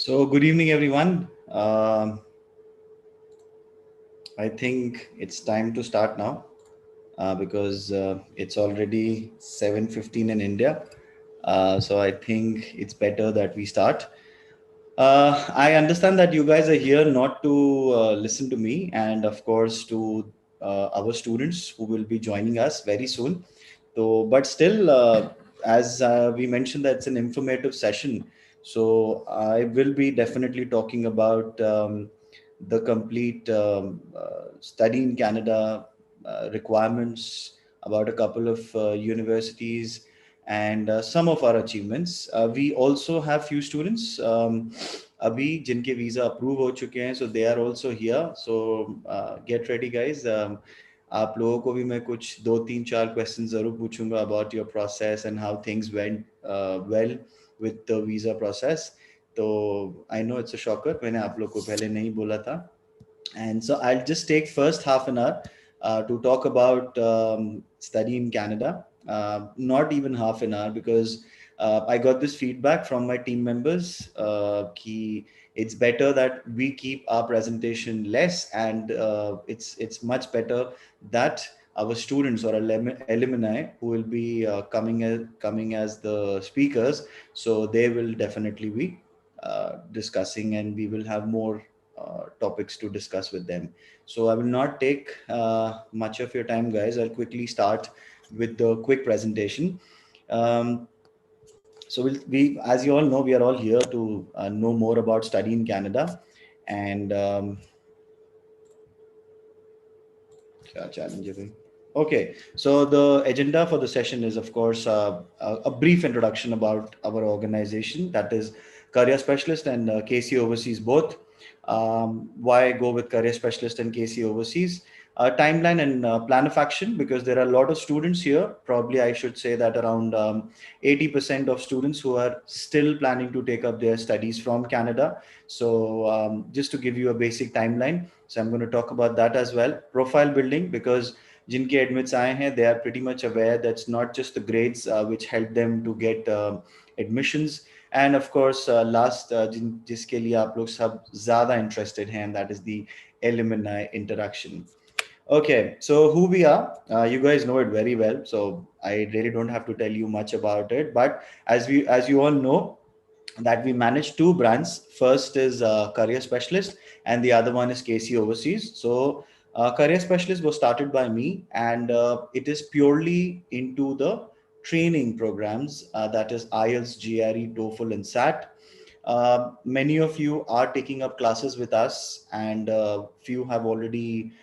So, good evening, everyone. I think it's time to start now because it's already 7:15 in India. So, I think it's better that we start. I understand that you guys are here not to listen to me and, of course, to our students who will be joining us very soon. So, but still, as we mentioned, that it's an informative session. So, I will be definitely talking about the complete study in Canada requirements, about a couple of universities, and some of our achievements. We also have few students अभी जिनके visa approve हो चुके हैं, so they are also here. So get ready, guys. आप लोगों को भी मैं कुछ 2 3 4 क्वेश्चन जरूर पूछूंगा about your process and how things went well with the visa process. तो I know it's a shocker, मैंने आप लोग को पहले नहीं बोला था. And so I'll just take first half an hour to talk about study in Canada. Not even half an hour because I got this feedback from my team members. It's better that we keep our presentation less, and it's much better that our students or alumni who will be coming as the speakers, so they will definitely be discussing, and we will have more topics to discuss with them. So I will not take much of your time, guys. I'll quickly start with the quick presentation. Um, so as you all know, we are all here to know more about study in Canada, and क्या challenge है भाई? Okay, so the agenda for the session is, of course, a brief introduction about our organization, that is Career Specialist and KC Overseas both. Why go with Career Specialist and KC Overseas? Timeline and plan of action, because there are a lot of students here. Probably I should say that around 80% of students who are still planning to take up their studies from Canada. So just to give you a basic timeline, so I'm going to talk about that as well. Profile building, because जिनके admits आए हैं, they are pretty much aware that's not just the grades which help them to get admissions. And of course, last जिसके लिए आप लोग सब ज़्यादा interested हैं, and that is the alumni interaction. Okay, so who we are, you guys know it very well, so I really don't have to tell you much about it. But as you all know, that we manage two brands. First is Career Specialist, and the other one is KC Overseas. So Career Specialist was started by me, and it is purely into the training programs, that is IELTS, GRE, TOEFL, and SAT. Many of you are taking up classes with us, and few have already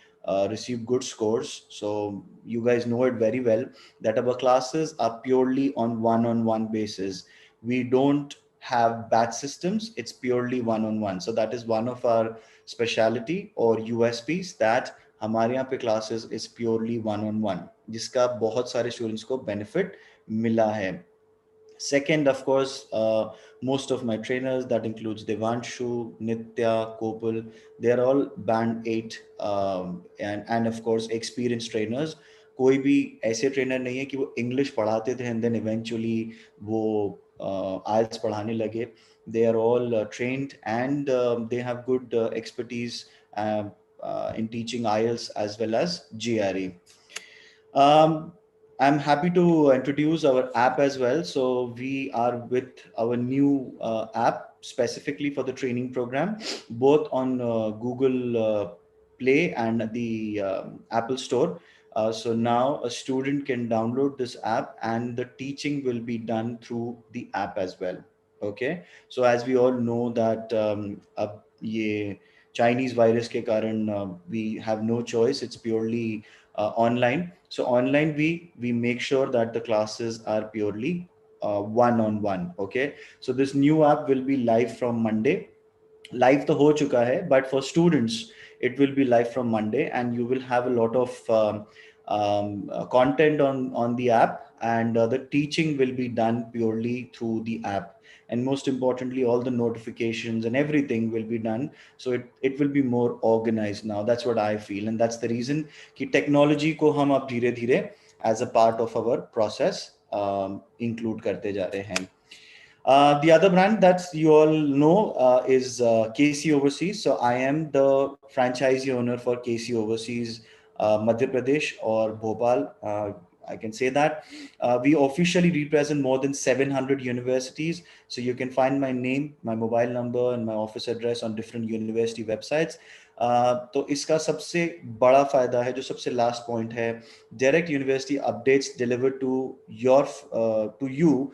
received good scores. So you guys know it very well that our classes are purely on one-on-one basis. We don't have batch systems. It's purely one-on-one. So that is one of our specialty or USPs, that हमारे यहाँ पे classes is purely one-on-one, जिसका बहुत सारे students को benefit मिला है. Second, of course, most of my trainers, that includes Devanshu, Nitya, Kopal, they are all band 8, and of course experienced trainers. कोई भी ऐसे ट्रेनर नहीं है कि वो इंग्लिश पढ़ाते थे and then eventually वो IELTS पढ़ाने लगे. They are all trained, and they have good expertise in teaching IELTS as well as GRE. Um, I'm happy to introduce our app as well. So we are with our new app specifically for the training program, both on Google Play and the Apple Store. So now a student can download this app, and the teaching will be done through the app as well. Okay. So as we all know that अब ये Chinese virus के कारण we have no choice. It's purely online. So online we make sure that the classes are purely one-on-one. Okay. So this new app will be live from Monday. Live तो हो चुका है, but for students it will be live from Monday, and you will have a lot of content on the app, and the teaching will be done purely through the app. And most importantly, all the notifications and everything will be done, so it will be more organized now. That's what I feel, and that's the reason कि technology को हम अब धीरे धीरे as a part of our process include करते जा रहे हैं. The other brand that you all know is KC Overseas. So I am the franchisee owner for KC Overseas, Madhya Pradesh or Bhopal. I can say that. We officially represent more than 700 universities. So you can find my name, my mobile number, and my office address on different university websites. तो इसका सबसे बड़ा फायदा है, जो सबसे last point है, direct university updates deliver to you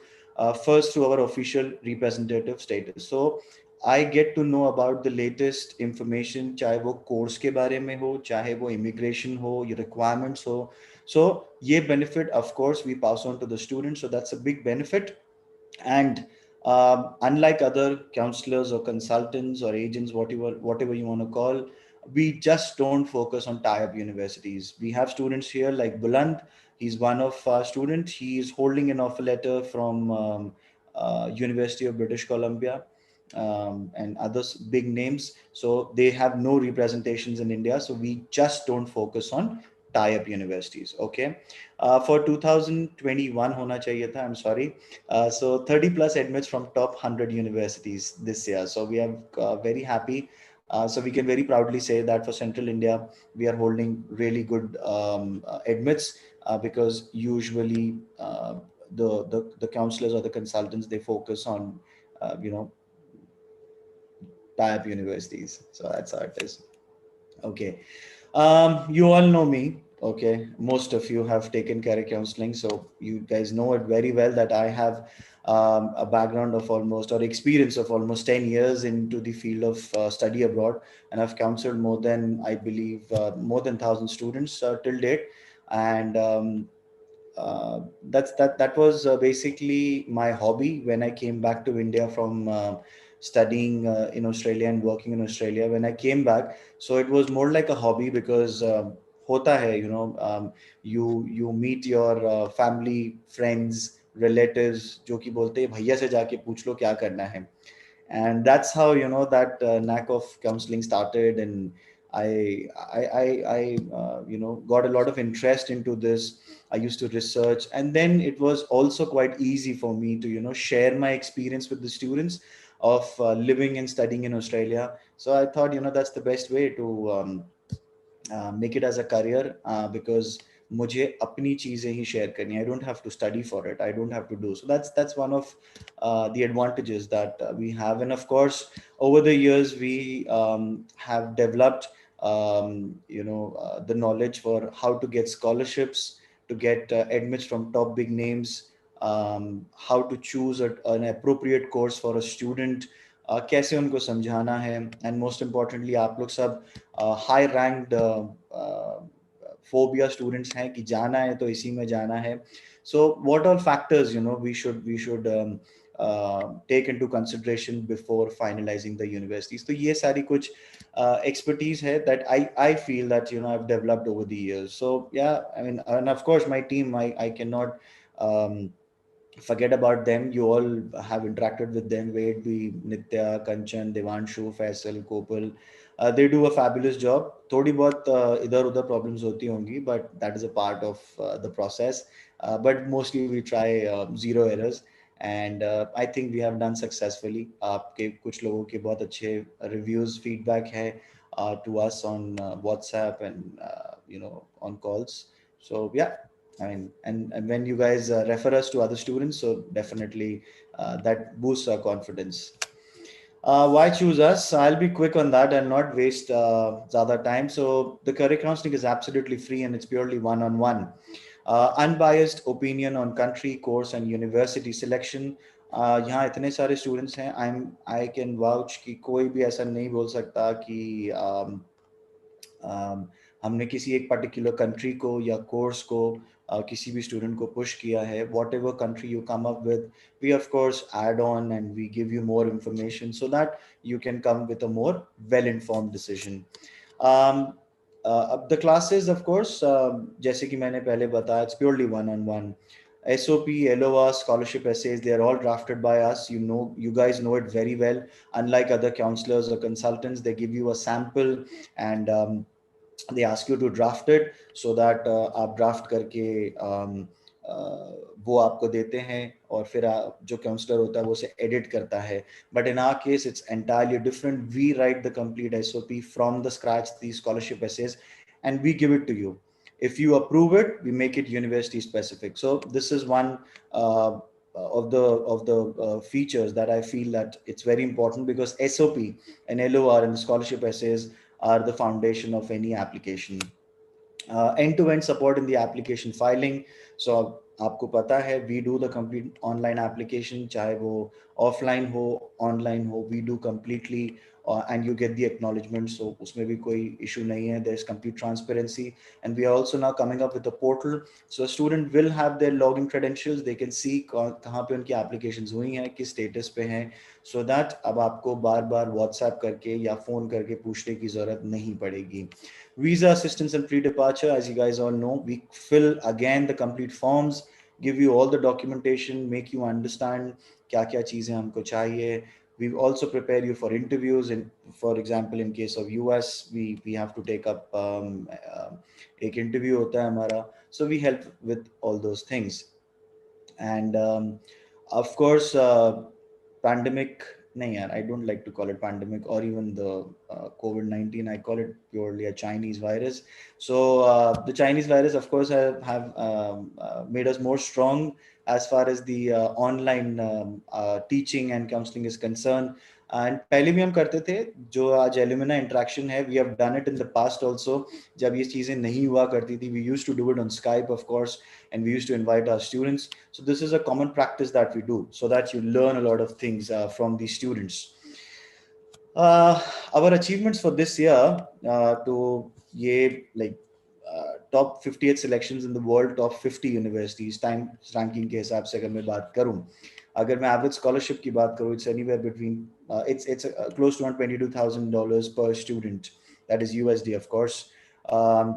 first through our official representative status. So I get to know about the latest information, चाहे वो कोर्स के बारे में हो, चाहे वो immigration हो, या requirements हो. So ये benefit, of course, we pass on to the students. So that's a big benefit. And unlike other counselors or consultants or agents, whatever you want to call, we just don't focus on tie-up universities. We have students here like Buland. He's one of our students. He is holding an offer letter from University of British Columbia, and others big names. So they have no representations in India. So we just don't focus on tie-up universities. Okay. For 2021 hona chahiye tha, I'm sorry. So 30 plus admits from top 100 universities this year. So we are very happy. So we can very proudly say that for Central India, we are holding really good admits, because usually the counselors or the consultants, they focus on, you know, tie-up universities. So that's how it is. Okay. You all know me. Okay. Most of you have taken career counseling. So you guys know it very well that I have a background of almost, or experience of almost 10 years into the field of study abroad. And I've counseled more than, I believe, more than 1,000 students till date. And that was basically my hobby when I came back to India from studying in Australia and working in Australia. When I came back, so it was more like a hobby, because hota hai, you meet your family, friends, relatives, जो कि बोलते हैं भैया से जाके पूछ लो क्या करना है. And that's how, that knack of counseling started. And I got a lot of interest into this. I used to research, and then it was also quite easy for me to share my experience with the students of living and studying in Australia. So I thought, that's the best way to make it as a career, because मुझे अपनी चीजें ही share करनी है. I don't have to study for it. I don't have to do. So that's one of the advantages that we have. And of course, over the years, we have developed the knowledge for how to get scholarships, to get admits from top big names, how to choose an appropriate course for a student, कैसे उनको समझाना है. And most importantly, आप लोग सब high ranked phobia students हैं कि जाना है तो इसी में जाना है. So what all factors we should take into consideration before finalising the universities. तो ये सारी कुछ expertise है that I feel that I've developed over the years. So yeah, I mean, and of course my team, I cannot forget about them. You all have interacted with them. Wade, Nitya, Kanchan, Devanshu, Faisal, Kopal. They do a fabulous job. थोड़ी बहुत इधर उधर problems होती होंगी, but that is a part of the process. But mostly we try zero errors. And I think we have done successfully. आपके कुछ लोगों के बहुत अच्छे reviews, feedback है to us on WhatsApp and on calls. So yeah, I mean, and when you guys refer us to other students, so definitely that boosts our confidence. Why choose us? I'll be quick on that and not waste zyada time. So the career counseling is absolutely free, and it's purely one-on-one. Unbiased opinion on country, course, and university selection. यहाँ इतने सारे students हैं. I can vouch कि कोई भी ऐसा नहीं बोल सकता कि हमने किसी एक पर्टिकुलर कंट्री को या कोर्स को किसी भी स्टूडेंट को पुश किया है. Whatever country you come up with, we of course add on and we give you more information so that you can come with a more well informed decision. अब the classes of course, जैसे कि मैंने पहले बताया, it's purely one on one. SOP, LOR, scholarship essays, they are all drafted by us. You guys know it very well. Unlike other counselors or consultants, they give you a sample, and they ask you to draft it, so that आप draft करके वो आपको देते हैं और फिर जो counsellor होता है वो उसे एडिट करता है. But in our case it's entirely different. We write the complete SOP from the scratch, the scholarship essays, and we give it to you. If you approve it, we make it university specific. So this is one uh, of the features that I feel that it's very important, because SOP and LOR and the scholarship essays are the foundation of any application. End-to-end support in the application filing. So आपको पता है, we do the complete online application, चाहे वो offline हो online हो, we do completely, and you get the acknowledgement. So उसमें भी कोई issue नहीं है. There's complete transparency, and we are also now coming up with a portal. So a student will have their login credentials. They can see कहाँ पे उनकी applications हुई हैं, किस status पे हैं, so that अब आपको बार बार WhatsApp करके या phone करके पूछने की जरूरत नहीं पड़ेगी. Visa assistance and pre-departure, as you guys all know, we fill again the complete forms, give you all the documentation, make you understand क्या क्या चीजें हमको चाहिए. We also prepare you for interviews. In, for example, in case of US, we have to take up एक interview होता है हमारा. So we help with all those things. And of course, pandemic, nahi yaar, I don't like to call it pandemic or even the COVID-19. I call it purely a Chinese virus. So the Chinese virus, of course, have made us more strong as far as the online teaching and counseling is concerned. And पहले भी हम करते थे. जो आज alumni interaction है, we have done it in the past also. जब ये चीज़ें नहीं हुआ करती थी, we used to do it on Skype, of course, and we used to invite our students. So this is a common practice that we do, so that you learn a lot of things from the students. Our achievements for this year, to ye like top 58 selections in the world, top 50 universities, time ranking के हिसाब से अगर मैं बात करूं, अगर मैं average scholarship की बात करूं, it's anywhere between it's close to around $22,000 per student. That is USD, of course. um,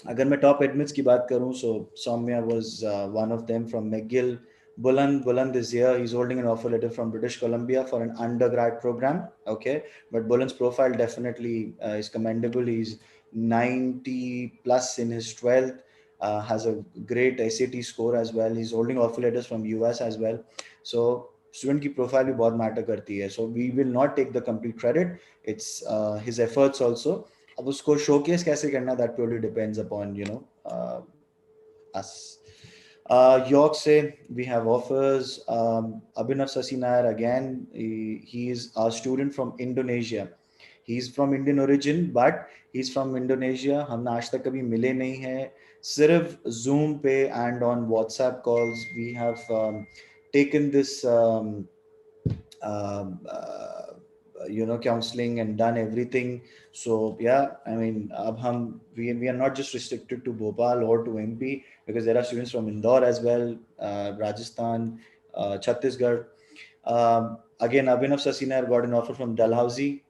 अगर मैं टॉप एडमिट्स की बात करूं, so Soumya was one of them from McGill. Buland this year, he's holding an offer letter from British Columbia for an undergrad program. Okay, but Buland's profile definitely is commendable. He's 90 plus in his 12th, has a great SAT score as well. He's holding offer letters from US as well. So student की profile भी बहुत matter करती है. So we will not take the complete credit. It's his efforts also. अब उसको showcase कैसे करना, that purely depends upon us. York say we have offers. Abhinav Sasi Nair again, he is our student from Indonesia. He's from Indian origin, but he's from Indonesia. हमने आज तक कभी मिले नहीं हैं, सिर्फ Zoom पे and on WhatsApp calls we have taken this um, uh, counseling and done everything. So yeah, I mean, we are not just restricted to Bhopal or to MP, because there are students from Indore as well, Rajasthan, Chhattisgarh. Again, Abhinav Sasina got an offer from Dalhousie.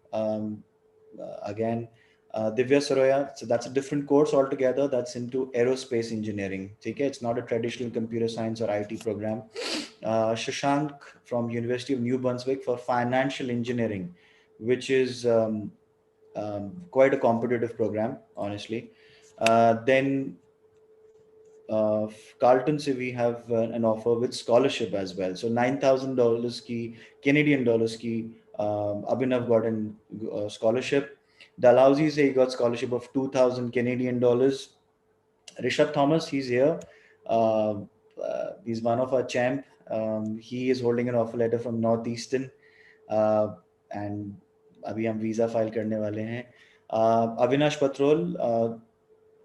Again, Divya Saroya, so that's a different course altogether. That's into aerospace engineering. Okay, it's not a traditional computer science or IT program. Shashank from University of New Brunswick for financial engineering, which is quite a competitive program, honestly. Then Carlton से we have an offer with scholarship as well. So $9,000 की Canadian dollars की Abhinav got a scholarship. Dalhousie say he got scholarship of 2,000 Canadian dollars. Rishabh Thomas, he's here. He's one of our champ. He is holding an offer letter from Northeastern, and अभी हम visa file करने वाले हैं. Avinash Patrol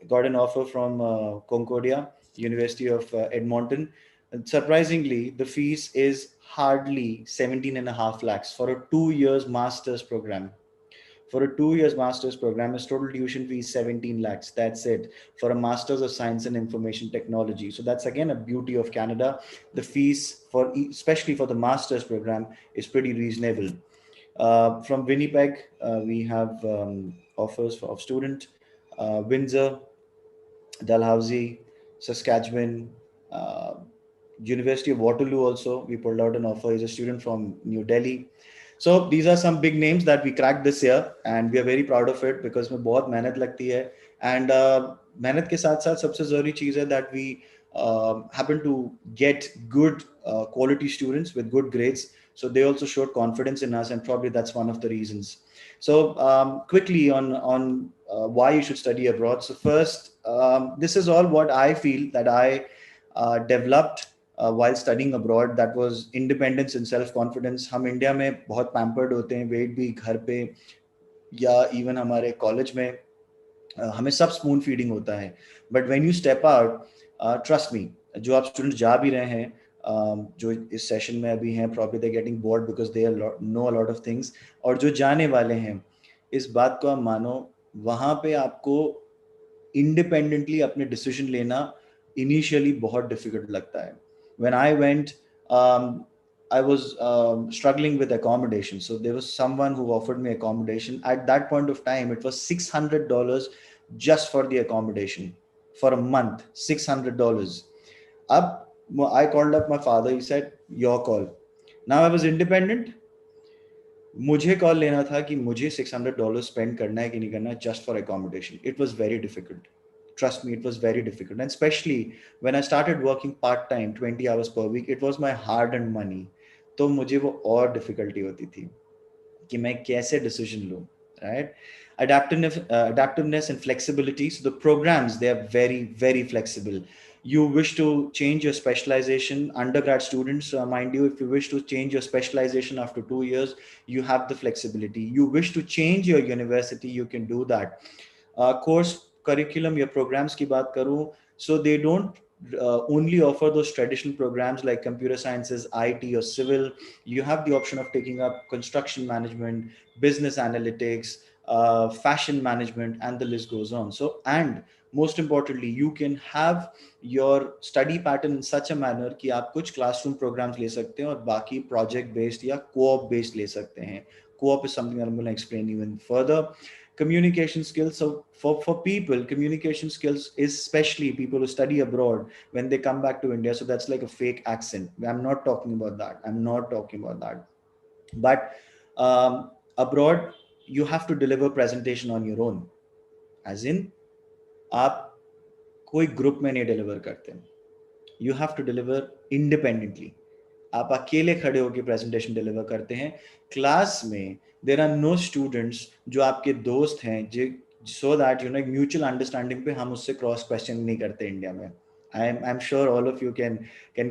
got an offer from Concordia, University of Edmonton. And surprisingly, the fees is hardly 17.5 lakhs for a 2 years master's program. For a 2 years master's program, his total tuition fee is 17 lakhs. That's it for a master's of science and information technology. So that's again a beauty of Canada. The fees for, especially for the master's program, is pretty reasonable. From Winnipeg, we have offers of student. Windsor, Dalhousie, Saskatchewan, University of Waterloo also, we pulled out an offer. He's a student from New Delhi. So these are some big names that we cracked this year, and we are very proud of it, because में बहुत मेहनत लगती है. And मेहनत के साथ साथ सबसे ज़रूरी चीज़ है that we happened to get good quality students with good grades. So they also showed confidence in us, and probably that's one of the reasons. So quickly on why you should study abroad. So first, this is all what I feel that I developed while studying abroad. That was independence and self confidence. हम India में बहुत pampered होते हैं, wait भी घर पे या even हमारे कॉलेज में हमें सब स्पून फीडिंग होता है. But when you step out, trust me, जो आप स्टूडेंट जा भी रहे हैं, जो इस सेशन में अभी हैं, probably they getting bored because they know a lot of things, और जो जाने वाले हैं, इस बात को आप मानो, वहाँ पे आपको इंडिपेंडेंटली अपने डिसीजन लेना इनिशियली बहुत डिफिकल्ट लगता है. When I went, I was struggling with accommodation. So there was someone who offered me accommodation. At that point of time, it was $600 just for the accommodation for a month. $600. I called up my father. He said, "Your call." Now I was independent. मुझे call लेना था कि मुझे $600 spend करना है कि नहीं करना, just for accommodation. It was very difficult. Trust me, it was very difficult. And especially when I started working part time, 20 hours per week, it was my hard earned money. तो मुझे वो और difficulty होती थी कि मैं कैसे decision लूँ, right? Adaptiveness and flexibility. So the programs, they are very, very flexible. You wish to change your specialization, undergrad students, mind you, if you wish to change your specialization after 2 years, you have the flexibility. You wish to change your university, you can do that. Course curriculum या programs की बात करूँ, so they don't only offer those traditional programs like computer sciences, IT, or civil. You have the option of taking up construction management, business analytics, fashion management, and the list goes on. So, and most importantly, you can have your study pattern in such a manner कि आप कुछ classroom programs ले सकते हैं और बाकी project based या co-op based ले सकते हैं. Co-op is something that I'm going to explain even further. Communication skills. So for people, communication skills is especially people who study abroad when they come back to India. So that's like a fake accent. I'm not talking about that. I'm not talking about that. But abroad, you have to deliver presentation on your own. As in, आप कोई group में नहीं deliver करते. You have to deliver independently. आप अकेले खड़े होकर presentation deliver करते हैं. क्लास में देर आर नो स्टूडेंट्स जो आपके दोस्त हैं, जो सो that you know mutual understanding पे हम उससे क्रॉस क्वेश्चन नहीं करते इंडिया में. I am sure all of you can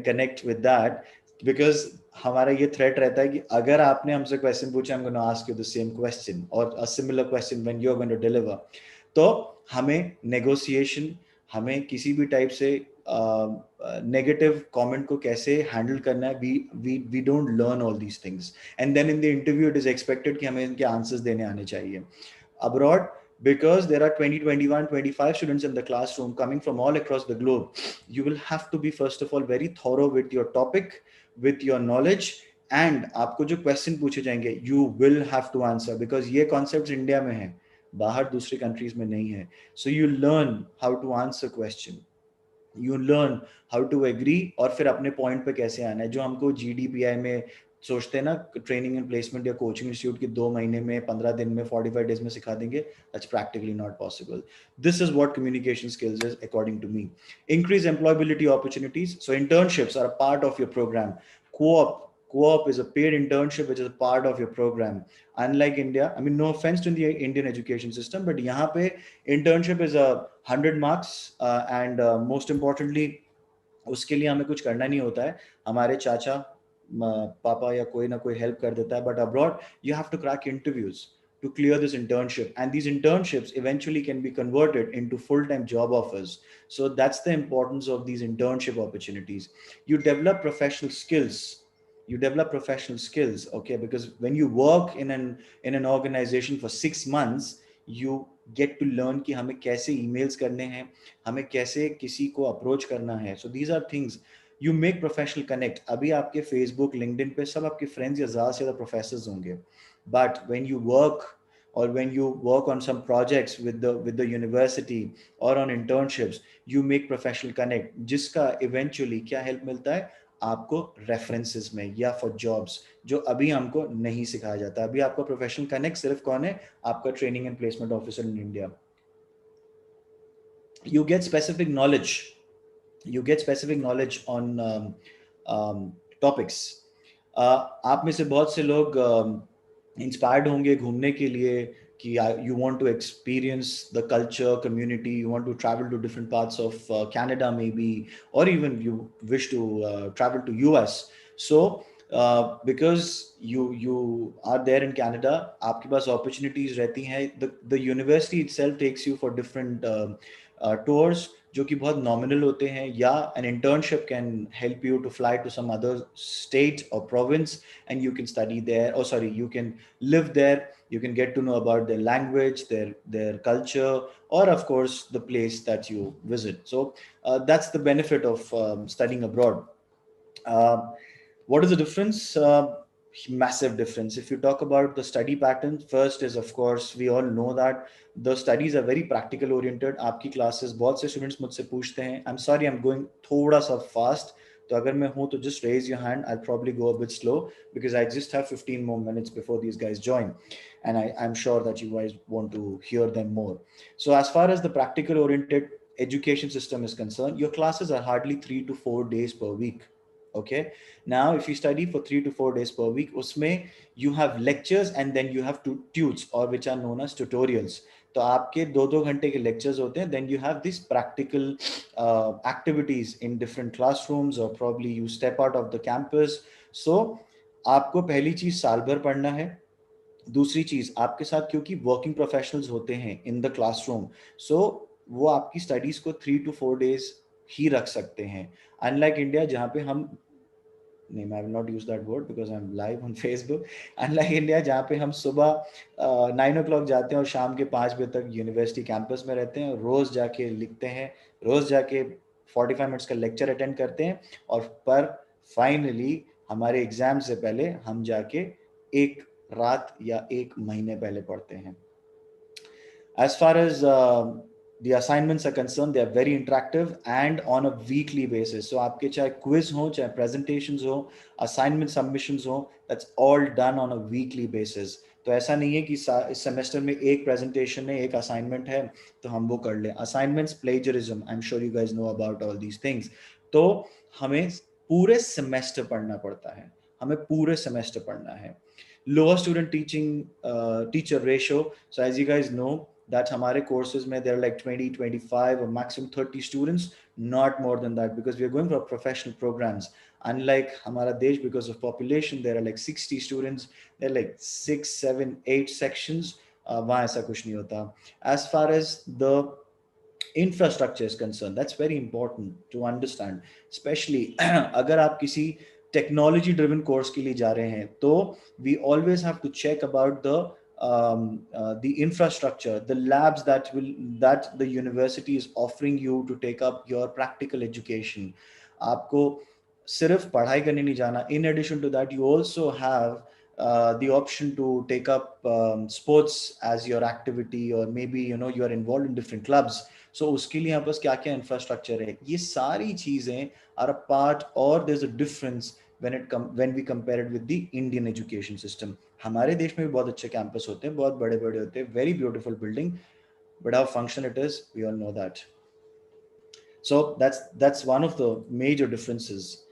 connect with that, because हमारा ये थ्रेट रहता है कि अगर आपने हमसे क्वेश्चन पूछा, I am gonna ask you the same question और a similar question when you are going to deliver. तो हमें नेगोशिएशन, हमें किसी भी टाइप से नेगेटिव कमेंट को कैसे हैंडल करना है, we don't learn all these things, and then in the interview it is expected कि हमें इनके आंसर्स देने आने चाहिए. Abroad, because there are 20, 21, 25 students in the classroom coming from all across the globe, you will have to be first of all very thorough with your topic, with your knowledge, and आपको जो question पूछे जाएंगे you will have to answer, because ये concepts India में है, बाहर दूसरी countries में नहीं है. So you learn how to answer question, you learn how to agree, और फिर अपने पॉइंट पे कैसे आना है. जो हमको GDPI में सोचते हैं ना, ट्रेनिंग एंड प्लेसमेंट या कोचिंग इंस्टीट्यूट की 2 महीने में, 15 दिन में, 45 डेज में सिखा देंगे, that's practically not possible. This is what communication skills is according to me. Increase employability opportunities. So internships are a part of your programme. Co-op is a paid internship which is a part of your program. Unlike India, I mean, no offense to the Indian education system, but यहाँ पे internship is a 100 marks, and most importantly, उसके लिए हमें कुछ करना नहीं होता है. हमारे चाचा, पापा या कोई ना कोई हेल्प कर देता है. But abroad you have to crack interviews to clear this internship, and these internships eventually can be converted into full-time job offers. So that's the importance of these internship opportunities. You develop professional skills. Okay, because when you work in an organization for 6 months, you get to learn कि हमें कैसे emails करने हैं, हमें कैसे किसी को approach करना है. So these are things. You make professional connect. अभी आपके Facebook, LinkedIn पे सब आपके friends या ज़्यादा से ज़्यादा professors होंगे. But when you work, or when you work on some projects with the university or on internships, you make professional connect, जिसका eventually क्या help मिलता है आपको references में या for jobs, जो अभी हमको नहीं सिखाया जाता. अभी आपका professional connect सिर्फ कौन है? आपका training and placement officer in India. You get specific knowledge. you get specific knowledge on topics. आप में से बहुत से लोग इंस्पायर्ड होंगे घूमने के लिए कि you want to experience the culture, community, you want to travel to different parts of Canada maybe, or even you wish to travel to US. So because you are there in Canada, आपके पास opportunities रहती हैं. The university itself takes you for different tours जो कि बहुत nominal होते हैं, या an internship can help you to fly to some other state or province and you can study there, or sorry, you can live there, you can get to know about their language, their culture, or of course the place that you visit. So that's the benefit of studying abroad. uh, what is the difference? Massive difference. If you talk about the study pattern, first is of course we all know that the studies are very practical oriented. आपकी classes, बहुत से students मुझसे पूछते हैं. I'm sorry, I'm going थोड़ा सा fast. तो अगर मैं हूँ तो just raise your hand. I'll probably go a bit slow because I just have 15 more minutes before these guys join, and I'm sure that you guys want to hear them more. So as far as the practical oriented education system is concerned, your classes are hardly 3 to 4 days per week. Okay, now if you study for 3 to 4 days per week, usme you have lectures and then you have to tutes, or which are known as tutorials. तो आपके 2-2 घंटे के lectures होते हैं, then you have these practical activities in different classrooms, or probably you step out of the campus. So आपको पहली चीज साल भर पढ़ना है. दूसरी चीज आपके साथ क्योंकि वर्किंग प्रोफेशनल्स होते हैं इन द क्लासरूम, सो वो आपकी स्टडीज को 3 to 4 days ही रख सकते हैं. अनलाइक इंडिया जहाँ पे हम, name, I will not use that word because I'm live on Facebook. Unlike India जहाँ पे हम सुबह 9 o'clock जाते हैं और शाम के 5 बजे तक यूनिवर्सिटी कैंपस में रहते हैं, रोज जाके लिखते हैं, रोज जाके 45 मिनट्स का लेक्चर अटेंड करते हैं, और पर फाइनली हमारे एग्जाम से पहले हम जाके एक रात या एक महीने पहले पढ़ते हैं. As far as the assignments are concerned, they are very interactive and on a weekly basis. So आपके चाहे quiz हो, चाहे presentations हो, assignment submissions हो, that's all done on a weekly basis. तो ऐसा नहीं है कि इस सेमेस्टर में एक presentation है, एक assignment है, तो हम वो कर लें. Assignments, plagiarism, I'm sure you guys know about all these things. तो हमें पूरे semester पढ़ना पड़ता है, हमें पूरे semester पढ़ना है. Lower student teacher ratio. So as you guys know, that हमारे courses में there are like 20-25 or maximum 30 students, not more than that, because we are going for professional programs. Unlike हमारा देश, because of population, there are like 60 students, there are like 6, 7, 8 sections. वहाँ ऐसा कुछ नहीं होता. As far as the infrastructure is concerned, that's very important to understand, especially अगर आप किसी technology driven course के लिए जा रहे हैं, तो we always have to check about the infrastructure, the labs that the university is offering you to take up your practical education. आपको सिर्फ पढ़ाई करने नहीं जाना. In addition to that, you also have the option to take up sports as your activity, or maybe you are involved in different clubs. So उसके लिए यहाँ पर क्या क्या infrastructure है, ये सारी चीजें are a part, or there's a difference when we compare it with the Indian education system. हमारे देश में भी बहुत अच्छे कैंपस होते हैं, बहुत बड़े बड़े होते हैं, very beautiful building, but how functional it is, we all know that. So that's one of the major differences.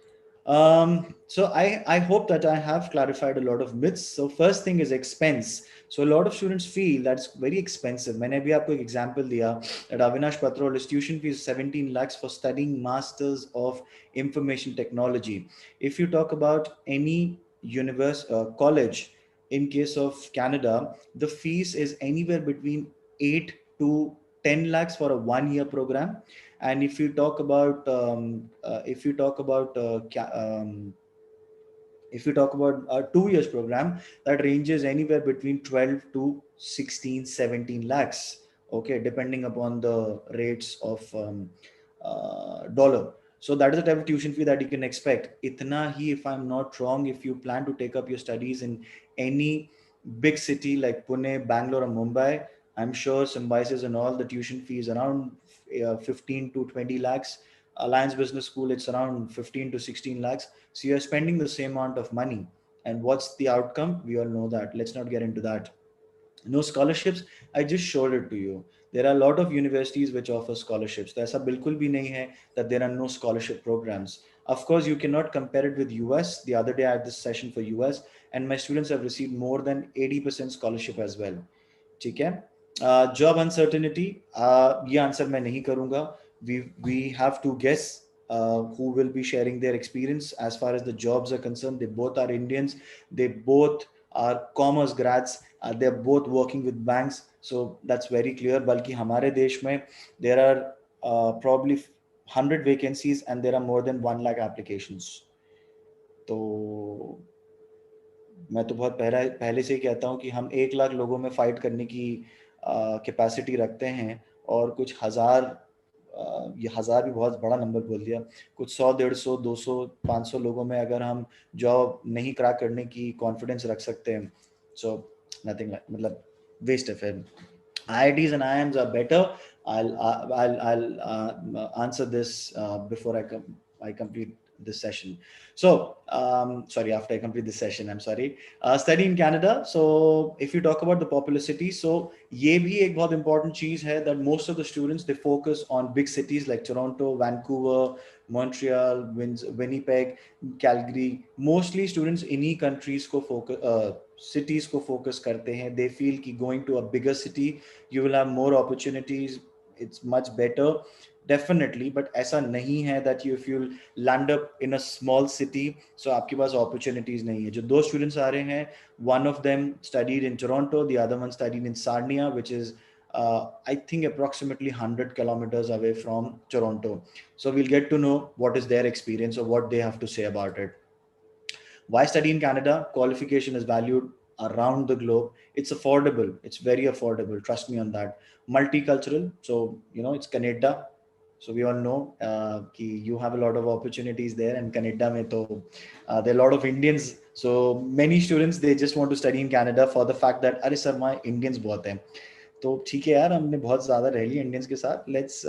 So I hope that I have clarified a lot of myths. So first thing is expense. So a lot of students feel that it's very expensive. मैंने भी आपको एक example दिया that Avinash Patrol, his tuition fee is 17 lakhs for studying Masters of Information Technology. If you talk about any college in case of Canada, the fees is anywhere between 8 to 10 lakhs for a 1 year program. And if you talk about if you talk about a 2 years program, that ranges anywhere between 12 to 16, 17 lakhs. Okay, depending upon the rates of dollar. So that is the type of tuition fee that you can expect. Itna hi, if I'm not wrong, if you plan to take up your studies in any big city like Pune, Bangalore, or Mumbai, I'm sure Symbiosis and all, the tuition fee is around 15 to 20 lakhs. Alliance Business School, it's around 15 to 16 lakhs. So you're spending the same amount of money. And what's the outcome? We all know that. Let's not get into that. No scholarships. I just showed it to you. There are a lot of universities which offer scholarships. तो ऐसा बिल्कुल भी नहीं है that there are no scholarship programs. Of course, you cannot compare it with US. The other day I had this session for US, and my students have received more than 80% scholarship as well. ठीक है. Job uncertainty, ये answer मैं नहीं करूंगा. We have to guess who will be sharing their experience. As far as the jobs are concerned, they both are Indians, they both are commerce grads, they're both working with banks, so that's very clear. Balki hamare desh mein there are probably 100 vacancies and there are more than 1 lakh applications. तो मैं तो बहुत पहले से ही कहता हूँ कि हम 1 लाख लोगों में फाइट करने की कैपेसिटी रखते हैं, और कुछ हजार, ये हजार भी बहुत बड़ा नंबर बोल दिया, कुछ 100, 150, 200, 500 लोगों में अगर हम जॉब नहीं क्रैक करने की कॉन्फिडेंस रख सकते हैं, सो नथिंग, मतलब वेस्ट है फिर. IITs and IIMs are better. I'll answer this before I complete this session. So, sorry, after I complete this session, I'm sorry. Study in Canada. So, if you talk about the popularity, so ये भी एक बहुत important चीज है that most of the students they focus on big cities like Toronto, Vancouver, Montreal, Winnipeg, Calgary. Mostly students इन्हीं countries को cities को focus करते हैं. They feel कि going to a bigger city you will have more opportunities, it's much better, definitely, but ऐसा नहीं है that you if you land up in a small city so आपके पास opportunities नहीं है. जो दो students आ रहे हैं, one of them studied in Toronto, the other one studied in Sarnia, which is I think approximately 100 kilometers away from Toronto. So we'll get to know what is their experience or what they have to say about it. Why study in Canada? Qualification is valued around the globe. It's affordable. It's very affordable. Trust me on that. Multicultural. So, it's Canada. So we all know कि you have a lot of opportunities there, and Canada में तो there are a lot of Indians. So many students they just want to study in Canada for the fact that अरे sir वहाँ Indians बहुत हैं. तो ठीक है यार, हमने बहुत ज़्यादा रह लिया इंडियंस के साथ. Let's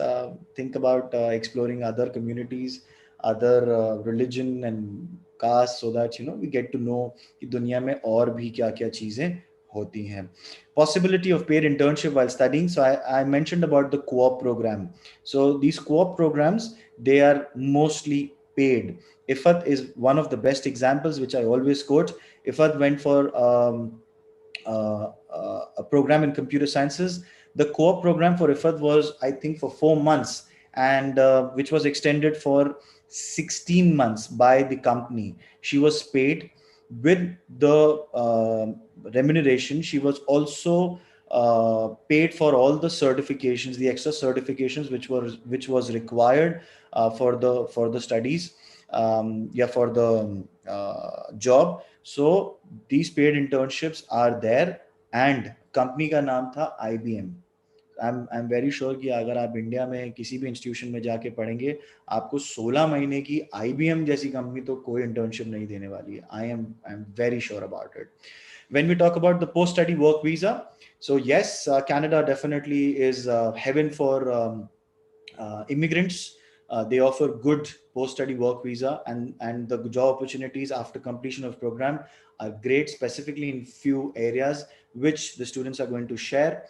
think about exploring other communities, other religion and caste, so that we get to know कि दुनिया में और भी क्या क्या चीज़ें होती हैं. Possibility of paid internship while studying. So I mentioned about the co-op program. So these co-op programs, they are mostly paid. IFAT is one of the best examples which I always quote. IFAT went for a program in computer sciences. The co-op program for IFAD was, I think, for 4 months, and which was extended for 16 months by the company. She was paid with the remuneration. She was also paid for all the certifications, the extra certifications which was required for the studies, for the job. So these paid internships are there, and company का नाम था IBM. I'm very sure कि अगर आप India में किसी भी institution में जाके पढ़ेंगे, आपको 16 महीने की IBM जैसी कंपनी तो कोई इंटर्नशिप नहीं देने वाली है. I'm very sure about it. When we talk about the post-study work visa, so yes, Canada definitely is heaven for immigrants. They offer good post-study work visa, and the job opportunities after completion of program are great, specifically in few areas which the students are going to share.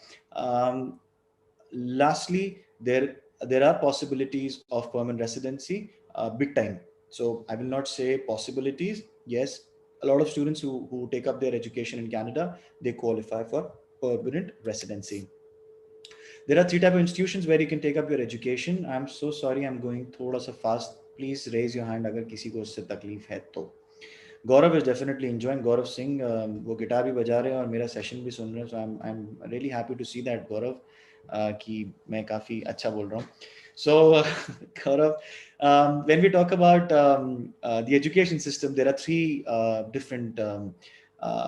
Lastly, there are possibilities of permanent residency, big time. So I will not say possibilities. Yes, a lot of students who take up their education in Canada, they qualify for permanent residency. There are 3 type of institutions where you can take up your education. I'm so sorry, I'm going thoda sa fast. Please raise your hand अगर किसी को उससे तकलीफ है तो. Gaurav is definitely enjoying. Gaurav Singh, वो guitar भी बजा रहे हैं और मेरा सेशन भी सुन रहे हैं. So I'm really happy to see that, Gaurav, कि मैं काफ़ी अच्छा बोल रहा हूँ. So Gaurav, when we talk about the education system, there are 3 different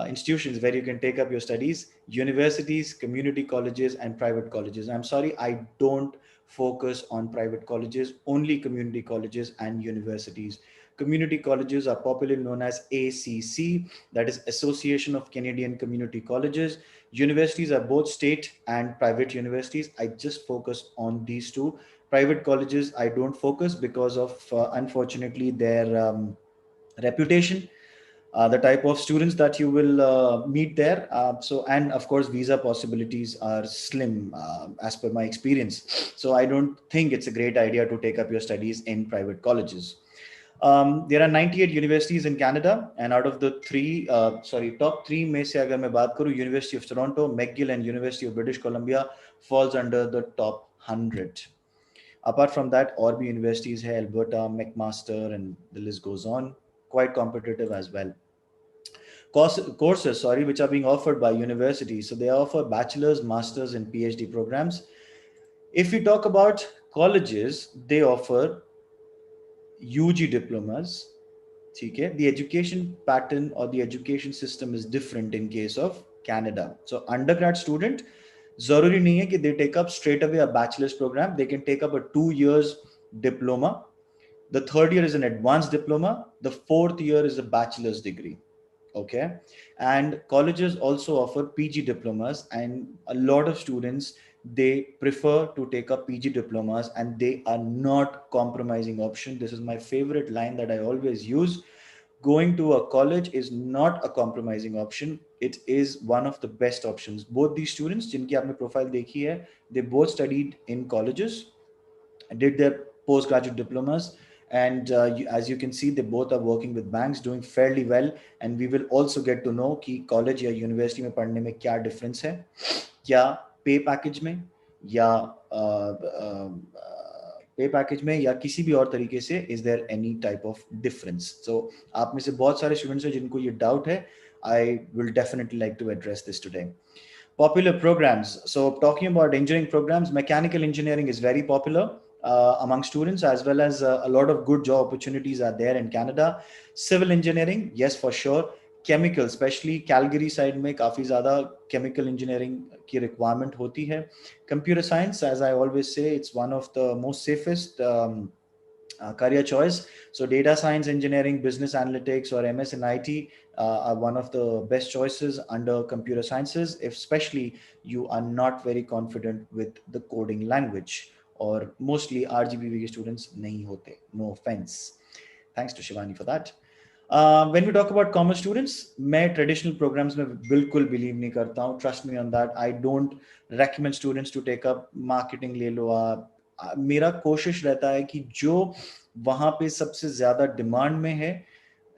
institutions where you can take up your studies: universities, community colleges, and private colleges. I'm sorry, I don't focus on private colleges, only community colleges and universities. Community colleges are popularly known as ACC, that is Association of Canadian Community Colleges. Universities are both state and private universities. I just focus on these two. Private colleges, I don't focus because of, unfortunately, their reputation. the type of students that you will meet there. And of course, visa possibilities are slim as per my experience. So I don't think it's a great idea to take up your studies in private colleges. There are 98 universities in Canada, and out of the top three में से अगर मैं बात करूँ, University of Toronto, McGill, and University of British Columbia falls under the top 100. Apart from that, और भी universities है, Alberta, McMaster, and the list goes on. Quite competitive as well. Courses, which are being offered by universities. So they offer bachelor's, master's, and PhD programs. If we talk about colleges, they offer UG diplomas. Okay? The education pattern or the education system is different in case of Canada. So undergrad student, zaruri nahi hai ki they take up straight away a bachelor's program. They can take up a 2 years diploma. The third year is an advanced diploma. The fourth year is a bachelor's degree. Okay. And colleges also offer PG diplomas, and a lot of students, they prefer to take up PG diplomas, and they are not compromising option. This is my favorite line that I always use. Going to a college is not a compromising option. It is one of the best options. Both these students जिनकी आपने profile देखी है, they both studied in colleges, did their postgraduate diplomas, and as you can see, they both are working with banks, doing fairly well. And we will also get to know कि college या university में पढ़ने में क्या difference है, क्या pay package में, या पे पैकेज में, या किसी भी और तरीके से is there any type of difference. So आप में से बहुत सारे स्टूडेंट्स हैं जिनको ये डाउट है. I will definitely like to address this today. Popular programs. So talking about engineering programs, mechanical engineering is very popular among students, as well as a lot of good job opportunities are there in Canada. Civil engineering, yes, for sure. Chemical, especially Calgary side में काफी ज़्यादा chemical engineering की requirement होती है. Computer science, as I always say, it's one of the most safest career choice. So data science engineering, business analytics, or MS in IT are one of the best choices under computer sciences, if especially you are not very confident with the coding language, or mostly RGBV students nahi hote. No offense. Thanks to Shivani for that. When we talk about commerce students, मैं traditional programs में बिल्कुल believe नहीं करता हूँ. Trust me on that. I don't recommend students to take up marketing. ले लो आप. मेरा कोशिश रहता है कि जो वहाँ पे सबसे ज़्यादा डिमांड में है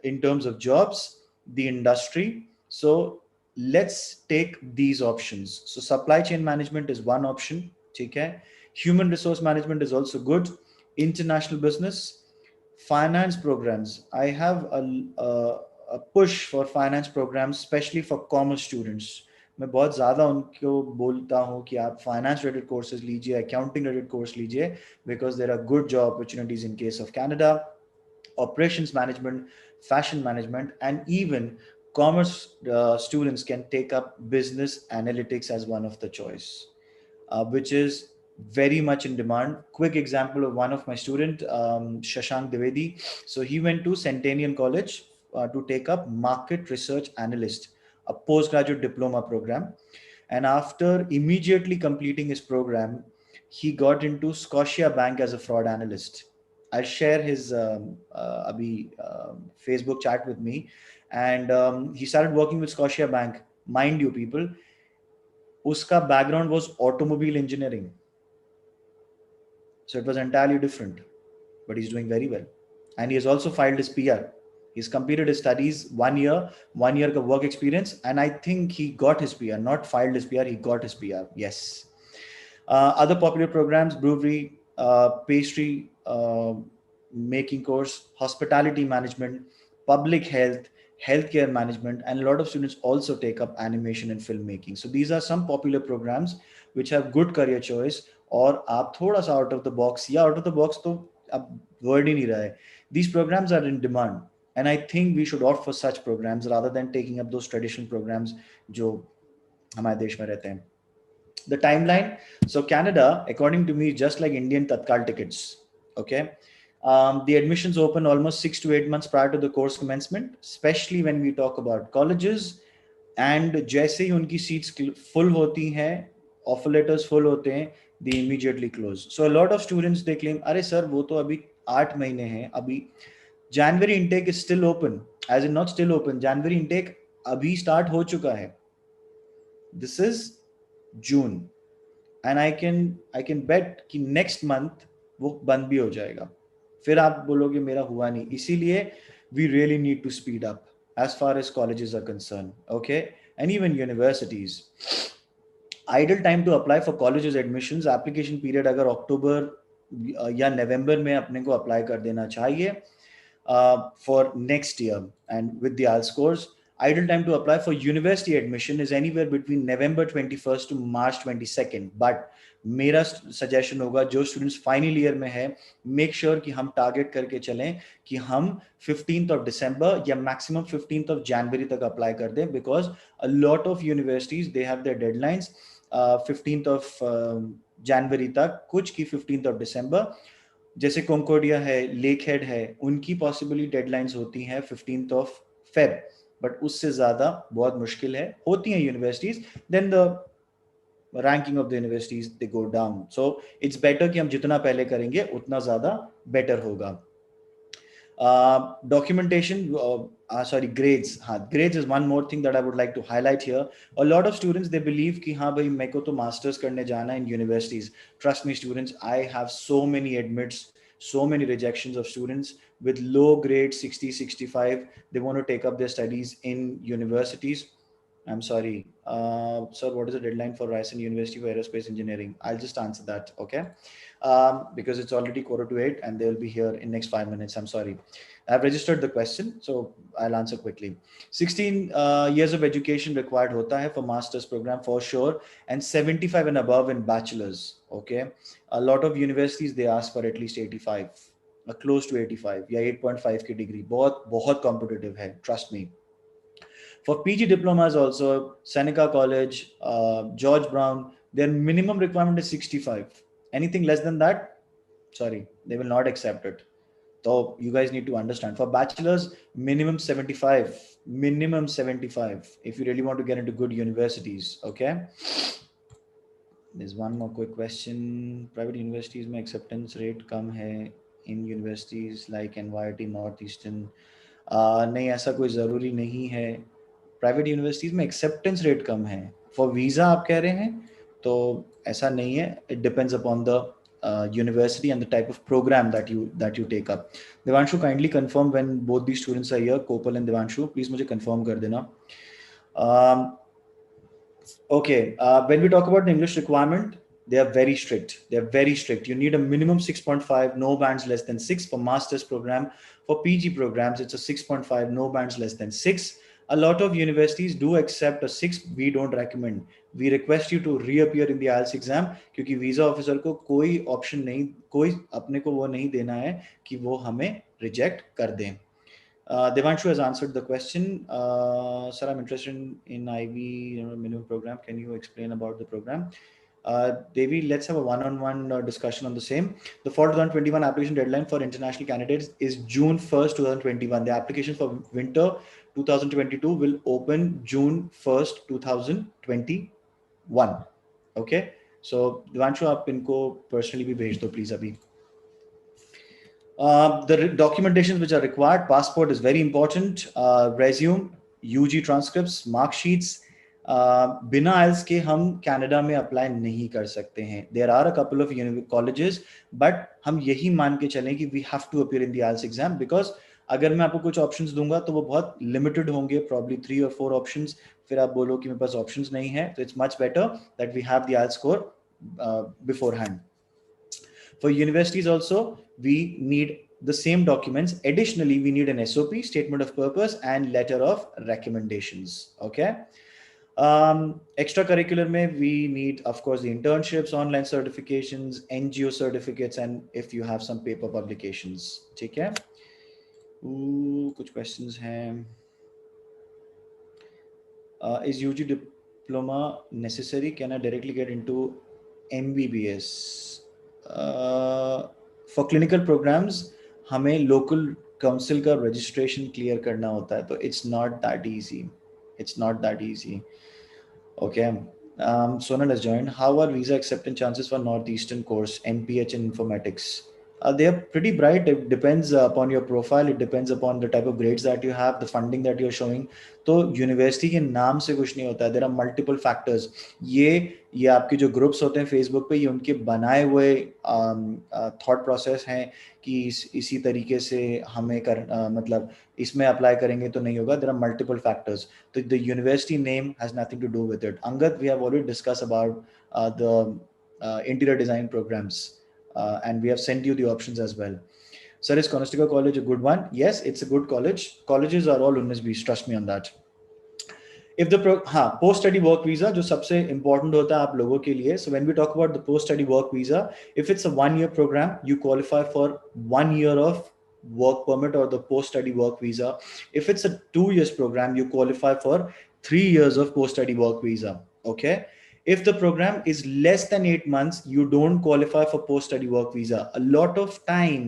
in terms of jobs, the industry. So let's take these options. So supply chain management is one option. ठीक है. Human resource management is also good. International business. Finance programs. I have a push for finance programs, especially for commerce students. मैं बहुत ज़्यादा उनको बोलता हूँ कि आप finance related courses लीजिए, accounting related course लीजिए, because there are good job opportunities in case of Canada. Operations management, fashion management, and even commerce students can take up business analytics as one of the choice, which is very much in demand. Quick example of one of my student, Shashank Dwivedi. So he went to Centennial College to take up market research analyst, a postgraduate diploma program. And after immediately completing his program, he got into Scotia Bank as a fraud analyst. I'll share his Facebook chat with me. And he started working with Scotia Bank. Mind you, people, uska background was automobile engineering. So it was entirely different, but he's doing very well. And he has also filed his PR. He's completed his studies 1 year, 1 year of work experience. And I think he got his PR, not filed his PR, he got his PR. Yes. Other popular programs, brewery, pastry making course, hospitality management, public health, healthcare management, and a lot of students also take up animation and filmmaking. So these are some popular programs which have good career choice. और आप थोड़ा सा out of the box, या out of the box तो अब word ही नहीं रहा है. These programs are in demand, and I think we should opt for such programs rather than taking up those traditional programs जो हमारे देश में रहते हैं. The timeline. So Canada, according to me, just like Indian Tatkal tickets. Okay. The admissions open almost 6 to 8 months prior to the course commencement, especially when we talk about colleges. And जैसे ही उनकी seats full होती हैं, offer letters full होते हैं, they immediately close. So a lot of students, they claim, अरे sir वो तो अभी 8 महीने हैं, अभी January intake is still open. as in not still open, January intake अभी start हो चुका है. This is June. And I can bet कि नेक्स्ट मंथ वो बंद भी हो जाएगा. फिर आप बोलोगे मेरा हुआ नहीं. इसीलिए we really need to speed up as far as colleges are concern. Okay, and even universities. Idle time to apply for colleges admissions, application period अगर अक्टूबर या नवंबर में अपने को अप्लाई कर देना चाहिए for next year. And with the IELTS scores, ideal time to apply for university admission is anywhere between November 21st to March 22nd. But मेरा suggestion होगा जो स्टूडेंट्स फाइनल ईयर में है, मेक श्योर कि हम टारगेट करके चलें कि हम 15th of December या मैक्सिमम 15th of January तक अप्लाई कर दें, because a lot of universities they have their deadlines 15th of January तक, कुछ की 15th of December. जैसे कोंकोडिया है, लेक हेड है, उनकी पॉसिबली डेडलाइंस होती हैं 15th of Feb, बट उससे ज्यादा बहुत मुश्किल है. होती हैं universities, then the ranking of the universities they go down. So it's better कि हम जितना पहले करेंगे उतना ज्यादा बेटर होगा. Documentation, sorry, grades. Grades is one more thing that I would like to highlight here. A lot of students, they believe कि हाँ भाई मेरे को तो masters करने जाना है in universities. Trust me students, I have so many admits, so many rejections of students with low grades, 60, 65. They want to take up their studies in universities. I'm sorry, sir, what is the deadline for Ryerson University for Aerospace Engineering? I'll just answer that, okay? Because it's already 7:45 and they'll be here in next 5 minutes. I'm sorry. I've registered the question, so I'll answer quickly. 16 years of education required hota hai for master's program for sure, and 75 and above in bachelor's, okay? A lot of universities, they ask for at least 85, close to 85, या 8.5 की degree. बहुत competitive है, trust me. For PG diplomas also, Seneca College, George Brown, their minimum requirement is 65. Anything less than that, sorry, they will not accept it. So you guys need to understand. For bachelor's, minimum 75. Minimum 75 if you really want to get into good universities, okay? There's one more quick question. Private universities mein acceptance rate kam hai in universities like NYT, Northeastern. नहीं, ऐसा कोई ज़रूरी नहीं है. Private universities में acceptance rate कम है. For visa आप कह रहे हैं, तो ऐसा नहीं है. It depends upon the university and the type of program that you take up. Devanshu, kindly confirm when both these students are here, Kopal and Devanshu. Please मुझे confirm कर देना. Okay, when we talk about the English requirement, they are very strict. They are very strict. You need a minimum 6.5, no bands less than 6 for master's program. For PG programs, it's a 6.5, no bands less than 6. A lot of universities do accept a 6. We don't recommend. We request you to reappear in the IELTS exam, क्योंकि visa officer को कोई option नहीं, कोई अपने को वो नहीं देना है कि वो हमें रिजेक्ट कर दें. Devanshu has answered the question. Sir, I'm interested in IB minimum program. Can you explain about the program? Devi, let's have a one-on-one discussion on the same. The fall 2021 application deadline for international candidates is June 1st, 2021. The application for winter 2022 will open June 1st, 2021. Okay? So, Devanshu, आप इनको personally भी भेज दो, please, अभी. The documentations which are required: passport is very important, resume, UG transcripts, mark sheets. बिना IELTS के हम Canada में अप्लाई नहीं कर सकते हैं. There are a couple of colleges, but हम यही मान के चलें कि we have to appear in the IELTS exam, because अगर मैं आपको कुछ ऑप्शंस दूंगा तो वो बहुत लिमिटेड होंगे, probably 3 or 4 ऑप्शंस. फिर आप बोलो कि मेरे पास ऑप्शंस नहीं है, तो it's much better that we have the IELTS score beforehand. For universities also, we need the same documents. Additionally, we need an SOP, statement of purpose, and letter of recommendations. Okay. Extracurricular mein, we need, of course, the internships, online certifications, NGO certificates, and if you have some paper publications. ठीक है? कुछ questions हैं. Is UG diploma necessary? Can I directly get into MBBS? For clinical programs, हमें local council का registration clear करना होता है, तो it's not that easy. It's not that easy. Okay. Sonal has joined. How are visa acceptance chances for Northeastern course, MPH and informatics? They are pretty bright. It depends upon your profile. It depends upon the type of grades that you have, the funding that you're showing. तो university के नाम से कुछ नहीं होता है. There are multiple factors. ये आपके जो ग्रुप्स होते हैं फेसबुक पे, ये उनके बनाए हुए थॉट प्रोसेस हैं कि इसी तरीके से हमें मतलब इसमें अप्लाई करेंगे तो नहीं होगा. There are multiple factors. तो the university name has nothing to do with it. Angad, we have already discuss about the interior design programs. And we have sent you the options as well. Sir, is Conestoga College a good one? Yes, it's a good college. Colleges are all UNSBs, trust me on that. If the हाँ, post study work visa जो सबसे important होता है आप लोगों के लिए. So when we talk about the post study work visa, if it's a 1-year program, you qualify for 1 year of work permit or the post study work visa. If it's a 2 years program, you qualify for 3 years of post study work visa. Okay. If the program is less than 8 months, you don't qualify for post study work visa. A lot of time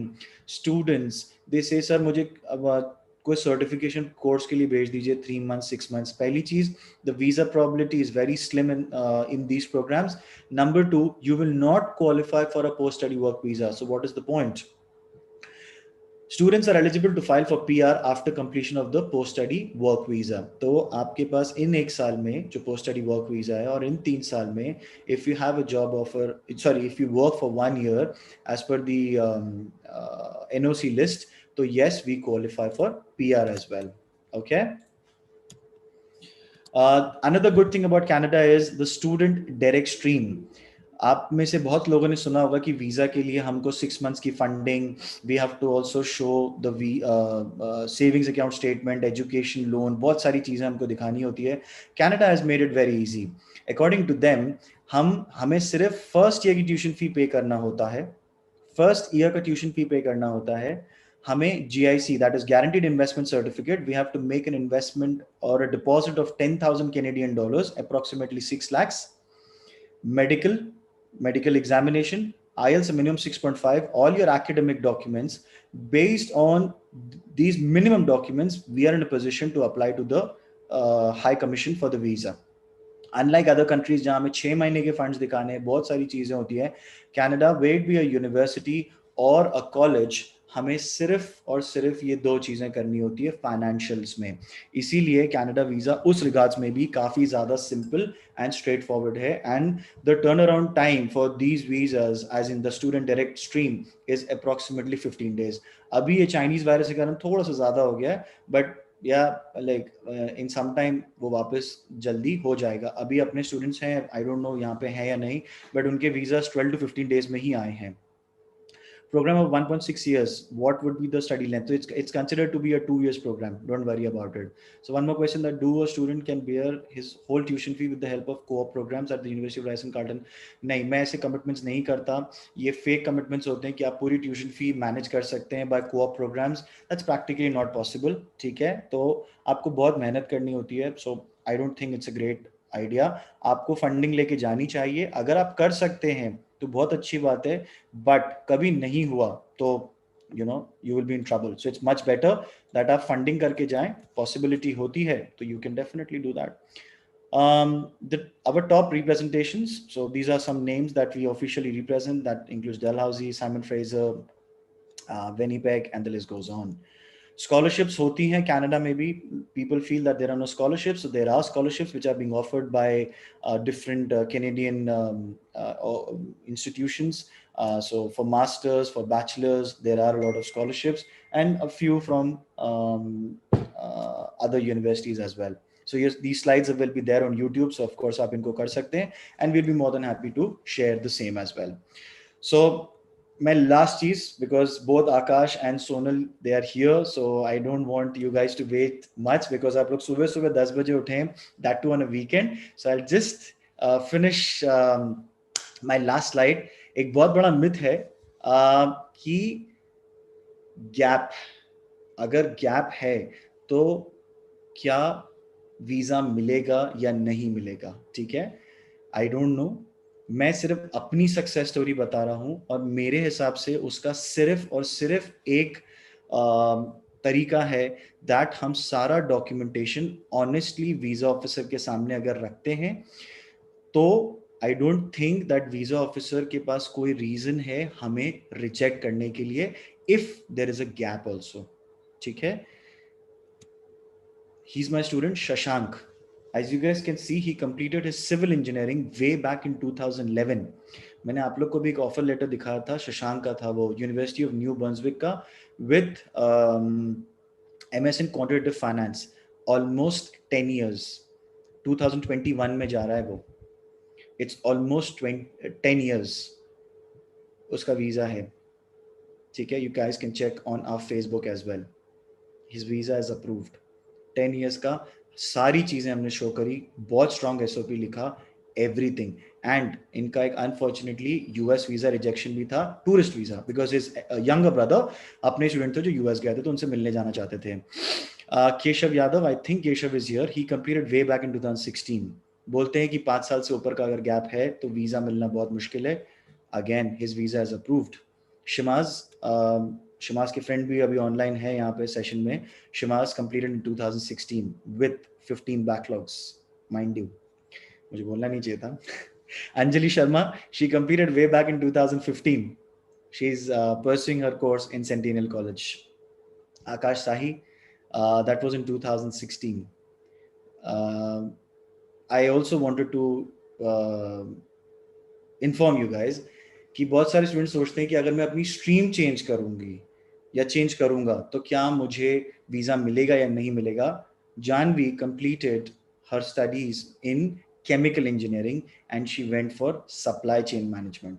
students, they say, sir मुझे कोई certification course के लिए भेज दीजिए 3 months 6 months. पहली चीज, the visa probability is very slim in these programs. Number two, you will not qualify for a post study work visa. So what is the point? Students are eligible to file for PR after completion of the post study work visa. तो आपके पास इन 1 साल में जो post study work visa है और इन 3 साल में if you have a job offer, sorry, if you work for 1 year as per the NOC list, so yes, we qualify for PR as well. Okay. Another good thing about Canada is the student direct stream. आप में से बहुत लोगों ने सुना होगा कि visa के लिए हमको 6 months की funding, we have to also show the savings account statement, education loan, बहुत सारी चीजें हमको दिखानी होती है. Canada has made it very easy. According to them हमें सिर्फ फर्स्ट ईयर की ट्यूशन फी पे करना होता है. फर्स्ट ईयर का ट्यूशन फी पे करना होता है. हमें GIC, that is guaranteed investment certificate, we have to make an investment or a deposit of 10,000 Canadian dollars, approximately 6 lakhs. Medical examination, IELTS minimum 6.5, all your academic documents. Based on these minimum documents, we are in a position to apply to the High Commission for the visa. Unlike other countries जहाँ हमें 6 महीने के funds दिखाने हैं, बहुत सारी चीजें होती है. Canada, where be a university or a college, हमें सिर्फ और सिर्फ ये 2 चीजें करनी होती है फाइनेंशियल्स में. इसीलिए कनाडा वीजा उस रिगार्ड्स में भी काफी ज्यादा सिंपल एंड स्ट्रेट फॉरवर्ड है. And the turnaround time for these visas as in the student direct stream is approximately 15 days. अभी ये चाइनीज वायरस के कारण थोड़ा सा ज्यादा हो गया है, बट या लाइक इन सम टाइम वो वापस जल्दी हो जाएगा. अभी अपने स्टूडेंट्स हैं, आई डोंट नो यहाँ पे हैं या नहीं, बट उनके वीजाज 12 to 15 days में ही आए हैं. Program of 1.6 years, what would be the study length? So it's considered to be a 2 years program. Don't worry about it. So one more question, that do a student can bear his whole tuition fee with the help of co-op programs at the University of Rice and Carleton? नहीं, मैं ऐसे commitments नहीं करता. ये fake commitments होते हैं कि आप पूरी tuition fee manage कर सकते हैं by co-op programs. That's practically not possible. ठीक है, तो आपको बहुत मेहनत करनी होती है. So I don't think it's a great idea. आपको फंडिंग लेके जानी चाहिए. अगर आप कर सकते हैं तो बहुत अच्छी बात है, बट कभी नहीं हुआ तो you will be in trouble. So it's much better that आप फंडिंग करके जाएं. पॉसिबिलिटी होती है तो you can definitely do that. Our top representations, so these are some names that we officially represent. That includes Dalhousie, Simon Fraser, Winnipeg, and the list goes on. Scholarships hoti hain Canada में भी. People feel that there are no scholarships, so there are scholarships which are being offered by different Canadian institutions. So for masters, for bachelors, there are a lot of scholarships, and a few from other universities as well. So yes, these slides will be there on YouTube, so of course आप इनको कर सकते हैं, and we'll be more than happy to share the same as well. So my last cheese, because both Akash and Sonal, they are here, so I don't want you guys to wait much, because आप लोग सुबह सुबह 10 बजे उठे, that too on a weekend. So I'll just finish my last slide. एक बहुत बड़ा myth है कि गैप, अगर गैप है तो क्या वीजा मिलेगा या नहीं मिलेगा. ठीक है, आई डोंट नो. मैं सिर्फ अपनी सक्सेस स्टोरी बता रहा हूं, और मेरे हिसाब से उसका सिर्फ और सिर्फ एक तरीका है, दैट हम सारा डॉक्यूमेंटेशन ऑनेस्टली वीजा ऑफिसर के सामने अगर रखते हैं तो I don't think that visa officer के पास कोई रीजन है हमें रिजेक्ट करने के लिए if there is a gap also. ठीक है. He's my student Shashank. As you guys can see, he completed his civil engineering way back in 2011. मैंने आप लोग को भी एक ऑफर लेटर दिखाया था. शशांक का था वो, यूनिवर्सिटी ऑफ न्यू बर्न्सविक का, with MS in quantitative finance. Almost 10 years. 2021 में जा रहा है वो. It's almost 10 years. उसका वीजा है. ठीक है. You guys can check on our Facebook as well. His visa is approved. 10 years का सारी चीजें हमने शो करी, बहुत स्ट्रॉन्ग SOP लिखा, एवरीथिंग. एंड इनका एक अनफॉर्चुनेटली US वीजा रिजेक्शन भी था, tourist visa, because his younger brother अपने स्टूडेंट थे जो US गए थे, तो उनसे मिलने जाना चाहते थे. Keshav Yadav, I think Keshav is here. He completed way back इन 2016. बोलते हैं कि 5 साल से ऊपर का अगर गैप है तो वीजा मिलना बहुत मुश्किल है. Again his visa is approved. Shimaz के फ्रेंड भी अभी ऑनलाइन है यहाँ पे सेशन में. Shimaz completed in 2016 with 15 backlogs, mind you. मुझे बोलना नहीं चाहिए था. Anjali Sharma, she completed way back in 2015. She is pursuing her course in Centennial College. Akash Sahi, that was in 2016. I also wanted to inform you guys कि बहुत सारे student सोचते हैं कि अगर मैं अपनी स्ट्रीम चेंज करूंगी या चेंज करूंगा तो क्या मुझे वीजा मिलेगा या नहीं मिलेगा. Janvi completed her studies in chemical engineering and she went for supply chain management.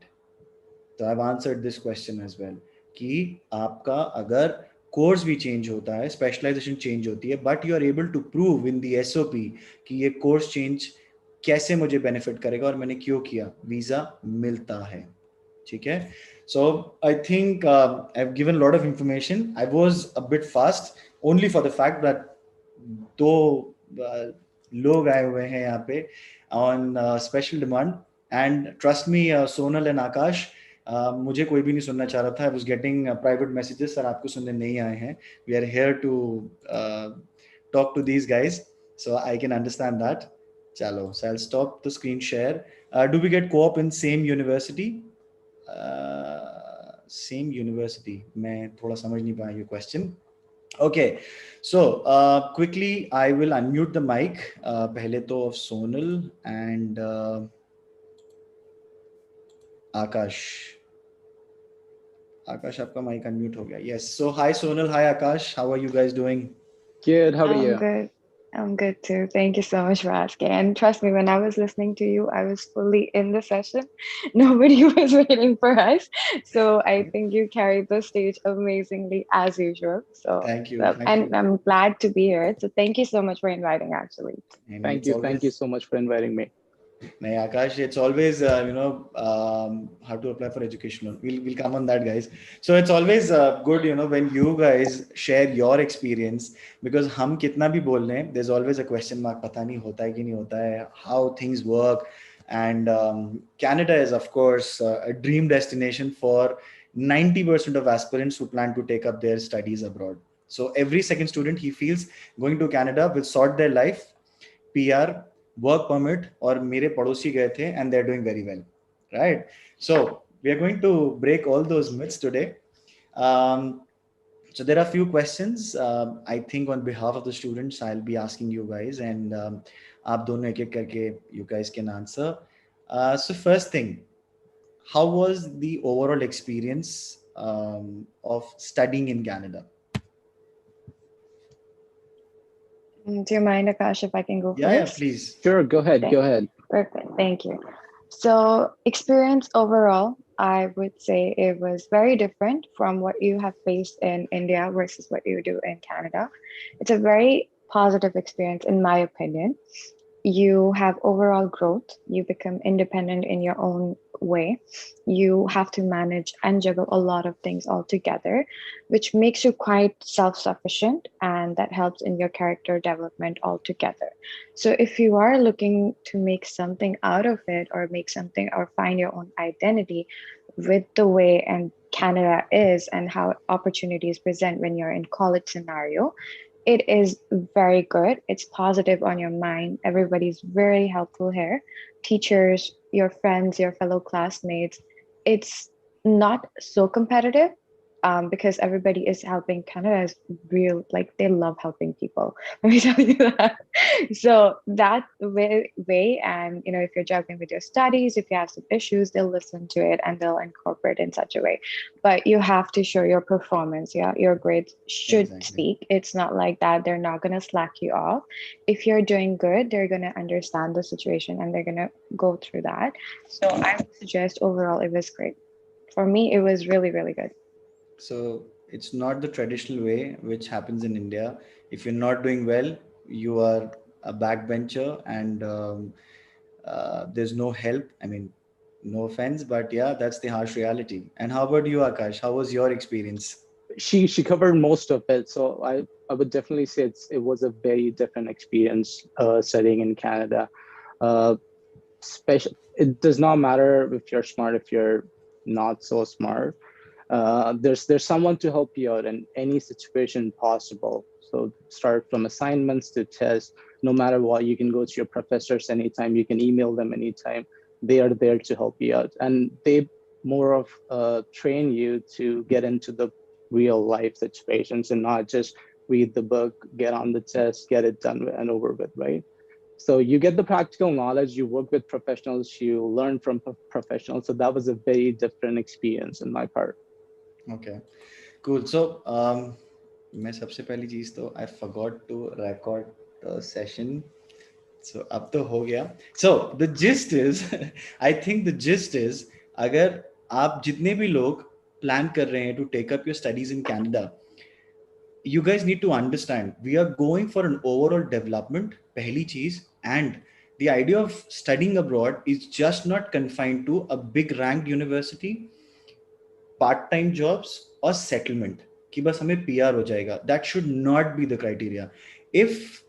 तो I have answered this question as well कि आपका अगर कोर्स भी चेंज होता है, स्पेशलाइजेशन चेंज होती है, but you are able to prove in the SOP कि ये कोर्स चेंज कैसे मुझे बेनिफिट करेगा और मैंने क्यों किया, वीजा मिलता है. ठीक है. So I think I have given lot of information. I was a bit fast only for the fact that दो लोग आए हुए हैं यहाँ पे on special demand. And trust me Sonal and Aakash, मुझे कोई भी नहीं सुनना चाह रहा था. I was getting private messages, sir आपको सुनने नहीं आए हैं, we are here to talk to these guys, so I can understand that. चलो, so I will stop the screen share. Do we get co-op in same university? Same university, मैं थोड़ा समझ नहीं पाया ये question. Okay, so quickly I will unmute the mic. पहले तो of Sonal and Akash. Akash, आपका mic unmute हो गया. Yes. So hi Sonal, hi Akash. How are you guys doing? Good. How are I'm you? good. I'm good too. Thank you so much for asking. And trust me, when I was listening to you, I was fully in the session. Nobody was waiting for us. So I think you carried the stage amazingly as usual. So Thank you. Thank and you. I'm glad to be here. So thank you so much for inviting actually. And Thank it's you. Thank you so much for inviting me. No, Akash, it's always how to apply for education loan. We'll come on that, guys. So it's always good, when you guys share your experience, because हम कितना भी बोल रहे हैं, there's always a question mark. पता नहीं होता है कि नहीं होता है, how things work. And Canada is, of course, a dream destination for 90% of aspirants who plan to take up their studies abroad. So every second student, he feels going to Canada will sort their life, PR, work permit, और मेरे पड़ोसी गए थे and they're doing very well, right? So we are going to break all those myths today. So there are a few questions. I think on behalf of the students I'll be asking you guys, and आप दोनों एक एक करके you guys can answer. So first thing, how was the overall experience of studying in Canada? Do you mind, Akash, if I can go Yeah, first? please. Sure. Go ahead. Go ahead. Perfect. Thank you. So experience overall, I would say it was very different from what you have faced in India versus what you do in Canada. It's a very positive experience, in my opinion. You have overall growth. You become independent in your own way. You have to manage and juggle a lot of things all together, which makes you quite self-sufficient, and that helps in your character development altogether. So if you are looking to make something out of it, or make something, or find your own identity with the way and Canada is and how opportunities present when you're in college scenario, it is very good. It's positive on your mind. Everybody's very helpful here. Teachers, your friends, your fellow classmates. It's not so competitive because everybody is helping. Canada is real, like they love helping people. Let me tell you that. So that way, and if you're juggling with your studies, if you have some issues, they'll listen to it and they'll incorporate in such a way. But you have to show your performance. Yeah, your grades should Exactly. speak. It's not like that. They're not gonna slack you off. If you're doing good, they're gonna understand the situation and they're gonna go through that. So I would suggest overall it was great. For me, it was really, really good. So it's not the traditional way which happens in India. If you're not doing well, you are a backbencher, and there's no help. I mean, no offense, but yeah, that's the harsh reality. And how about you, Akash? How was your experience? She covered most of it, so I would definitely say it was a very different experience studying in Canada. Uh, special. It does not matter if you're smart, if you're not so smart. There's someone to help you out in any situation possible. So start from assignments to tests. No matter what, you can go to your professors anytime. You can email them anytime. They are there to help you out, and they more of train you to get into the real life situations and not just read the book, get on the test, get it done and over with, right? So you get the practical knowledge, you work with professionals, you learn from professionals. So that was a very different experience in my part. Okay, cool. So मैं सबसे पहली चीज तो I forgot to record the session. So अब तो हो गया. So the gist is, I think the gist is, अगर आप जितने भी लोग plan कर रहे हैं to take up your studies in Canada, you guys need to understand we are going for an overall development, पहली चीज, and the idea of studying abroad is just not confined to a big ranked university, part time jobs और settlement कि बस हमें PR हो जाएगा. That should not be the criteria. If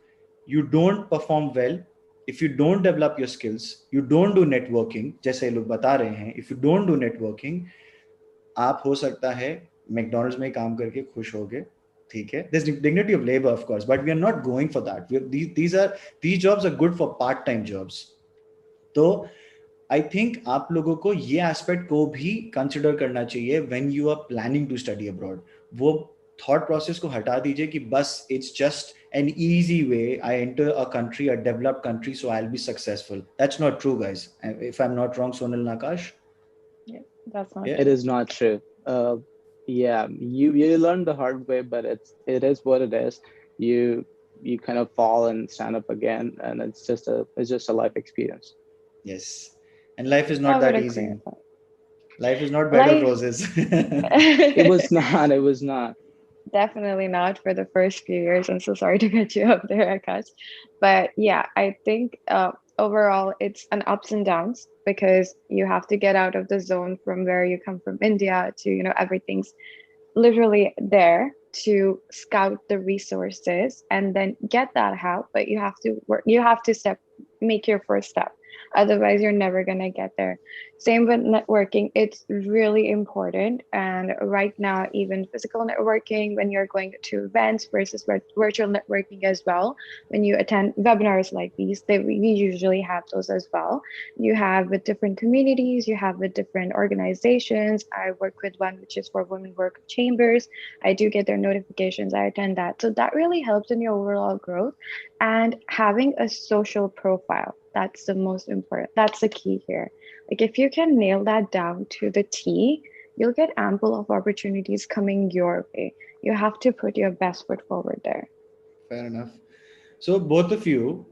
you don't perform well, if you don't develop your skills, you don't do networking, जैसे ये लोग बता रहे हैं, if you don't do networking, आप हो सकता है मैकडोनल्ड्स में काम करके खुश हो गए, ठीक है, this dignity of labour of course, but we are not going for that. These jobs are good for part time jobs. तो आई थिंक आप लोगों को ये एस्पेक्ट को भी कंसिडर करना चाहिए when you are planning to study abroad. वो थॉट प्रोसेस को हटा दीजिए कि बस it's just an easy way. I enter a country, a developed country, so I'll be successful. That's not true, guys. If I'm not wrong, Sonal, Nakash. Yeah, that's not Yeah. It is not true. Yeah, you learn the hard way, but it is what it is. You kind of fall and stand up again, and it's just a life experience. Yes. And life is I not would that agree easy. with that. Life is not bed of Life roses. It was not. It was not. definitely not for the first few years. I'm so sorry to get you up there, Akash. But yeah, I think overall it's an ups and downs because you have to get out of the zone from where you come from India to, everything's literally there to scout the resources and then get that help. But you have to work, you have to make your first step. Otherwise, you're never going to get there. Same with networking, it's really important. And right now, even physical networking, when you're going to events versus virtual networking as well, when you attend webinars like these, we usually have those as well. You have with different communities, you have with different organizations. I work with one which is for women work chambers. I do get their notifications, I attend that. So that really helps in your overall growth. And having a social profile, that's the most important. That's the key here. Like if you can nail that down to the T, you'll get ample of opportunities coming your way. You have to put your best foot forward there. Fair enough. So both of you,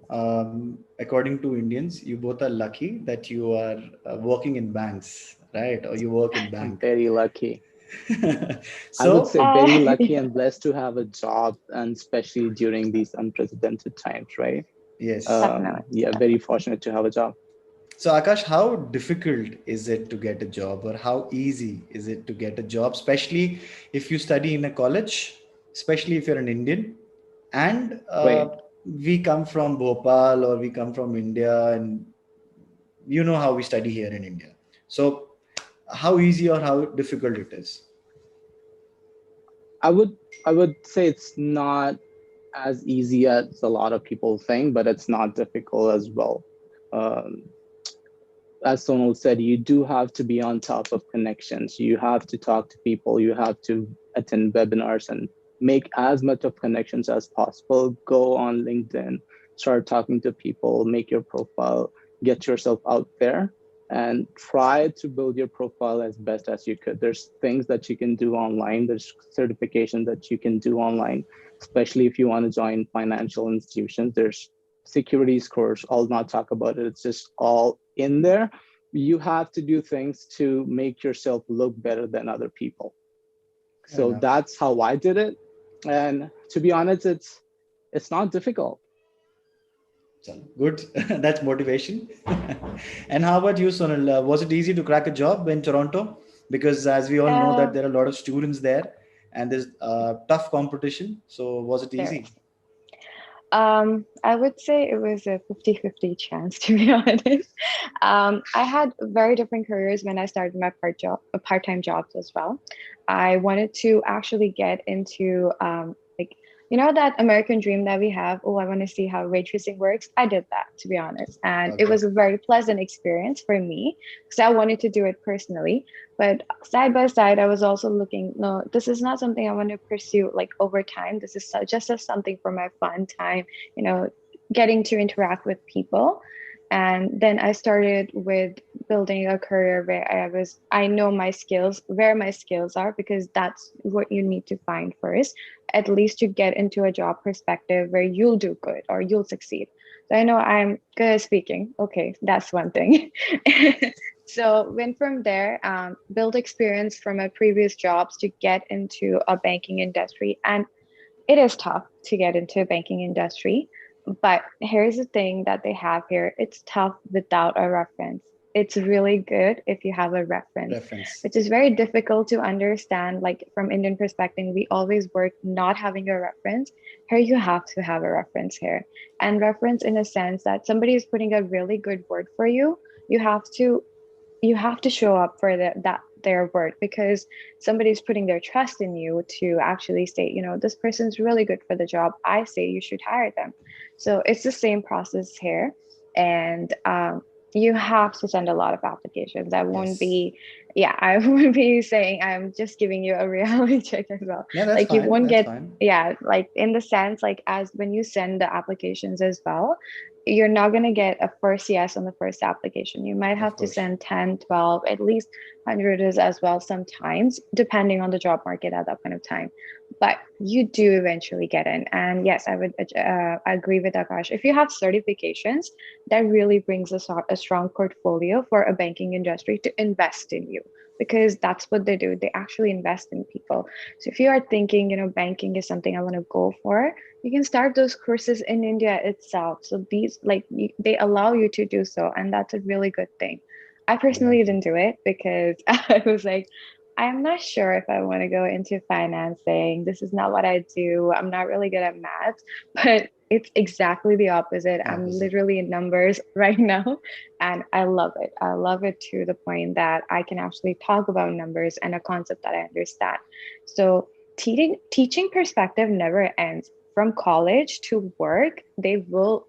according to Indians, you both are lucky that you are working in banks, right? Or you work in I'm bank. very lucky. I would So say very lucky Yeah, and blessed to have a job, and especially during these unprecedented times, right? yes. definitely. Yeah, very fortunate to have a job. So Akash, how difficult is it to get a job, or how easy is it to get a job, especially if you study in a college, especially if you're an Indian, and Right. we come from Bhopal or we come from India, and you know how we study here in India. So how easy or how difficult it is? I would I would say it's not as easy as a lot of people think, but it's not difficult as well. Um, as Sonal said, you do have to be on top of connections. You have to talk to people. You have to attend webinars and make as much of connections as possible. Go on LinkedIn, start talking to people, make your profile, get yourself out there, and try to build your profile as best as you could. There's things that you can do online. There's certifications that you can do online, especially if you want to join financial institutions. There's securities course. I'll not talk about it. It's just all in there. You have to do things to make yourself look better than other people. So that's how I did it. And to be honest, it's not difficult. Good. That's motivation. And how about you, Sonal? Was it easy to crack a job in Toronto? Because as we all know that there are a lot of students there and there's tough competition. So was it easy? I would say it was a 50-50 chance, to be honest. I had very different careers when I started my part-time jobs as well. I wanted to actually get into like, you know, that American dream that we have. Oh, I want to see how ray tracing works. I did that, to be honest. And it was a very pleasant experience for me because I wanted to do it personally. But side by side, I was also looking, no, this is not something I want to pursue like over time. This is just as something for my fun time, you know, getting to interact with people. And then I started with building a career where I know my skills, where my skills are, because that's what you need to find first, at least to get into a job perspective where you'll do good or you'll succeed. So I know I'm good at speaking. Okay, that's one thing. So went from there, build experience from my previous jobs to get into a banking industry. And it is tough to get into a banking industry. But here's the thing that they have here. It's tough without a reference. It's really good if you have a reference, which is very difficult to understand. Like from Indian perspective, we always work not having a reference. Here you have to have a reference here. And reference in a sense that somebody is putting a really good word for you. You have to show up for their word, because somebody's putting their trust in you to actually say, you know, this person's really good for the job. I say you should hire them. So it's the same process here. And you have to send a lot of applications. I won't be saying I'm just giving you a reality check as well. Yeah, that's like fine. You won't that's get, fine. like in the sense, like as when you send the applications as well, you're not going to get a first yes on the first application. You might have to send 10, 12, at least 100 as well sometimes, depending on the job market at that point of time. But you do eventually get in. And yes, I would agree with Akash. If you have certifications, that really brings a strong portfolio for a banking industry to invest in you, because that's what they do. They actually invest in people. So if you are thinking, you know, banking is something I want to go for, you can start those courses in India itself. So these, they allow you to do so. And that's a really good thing. I personally didn't do it because I was like, I'm not sure if I want to go into financing. This is not what I do. I'm not really good at maths, but it's exactly the opposite. I'm literally in numbers right now, and I love it. I love it to the point that I can actually talk about numbers and a concept that I understand. So teaching perspective never ends. From college to work, they will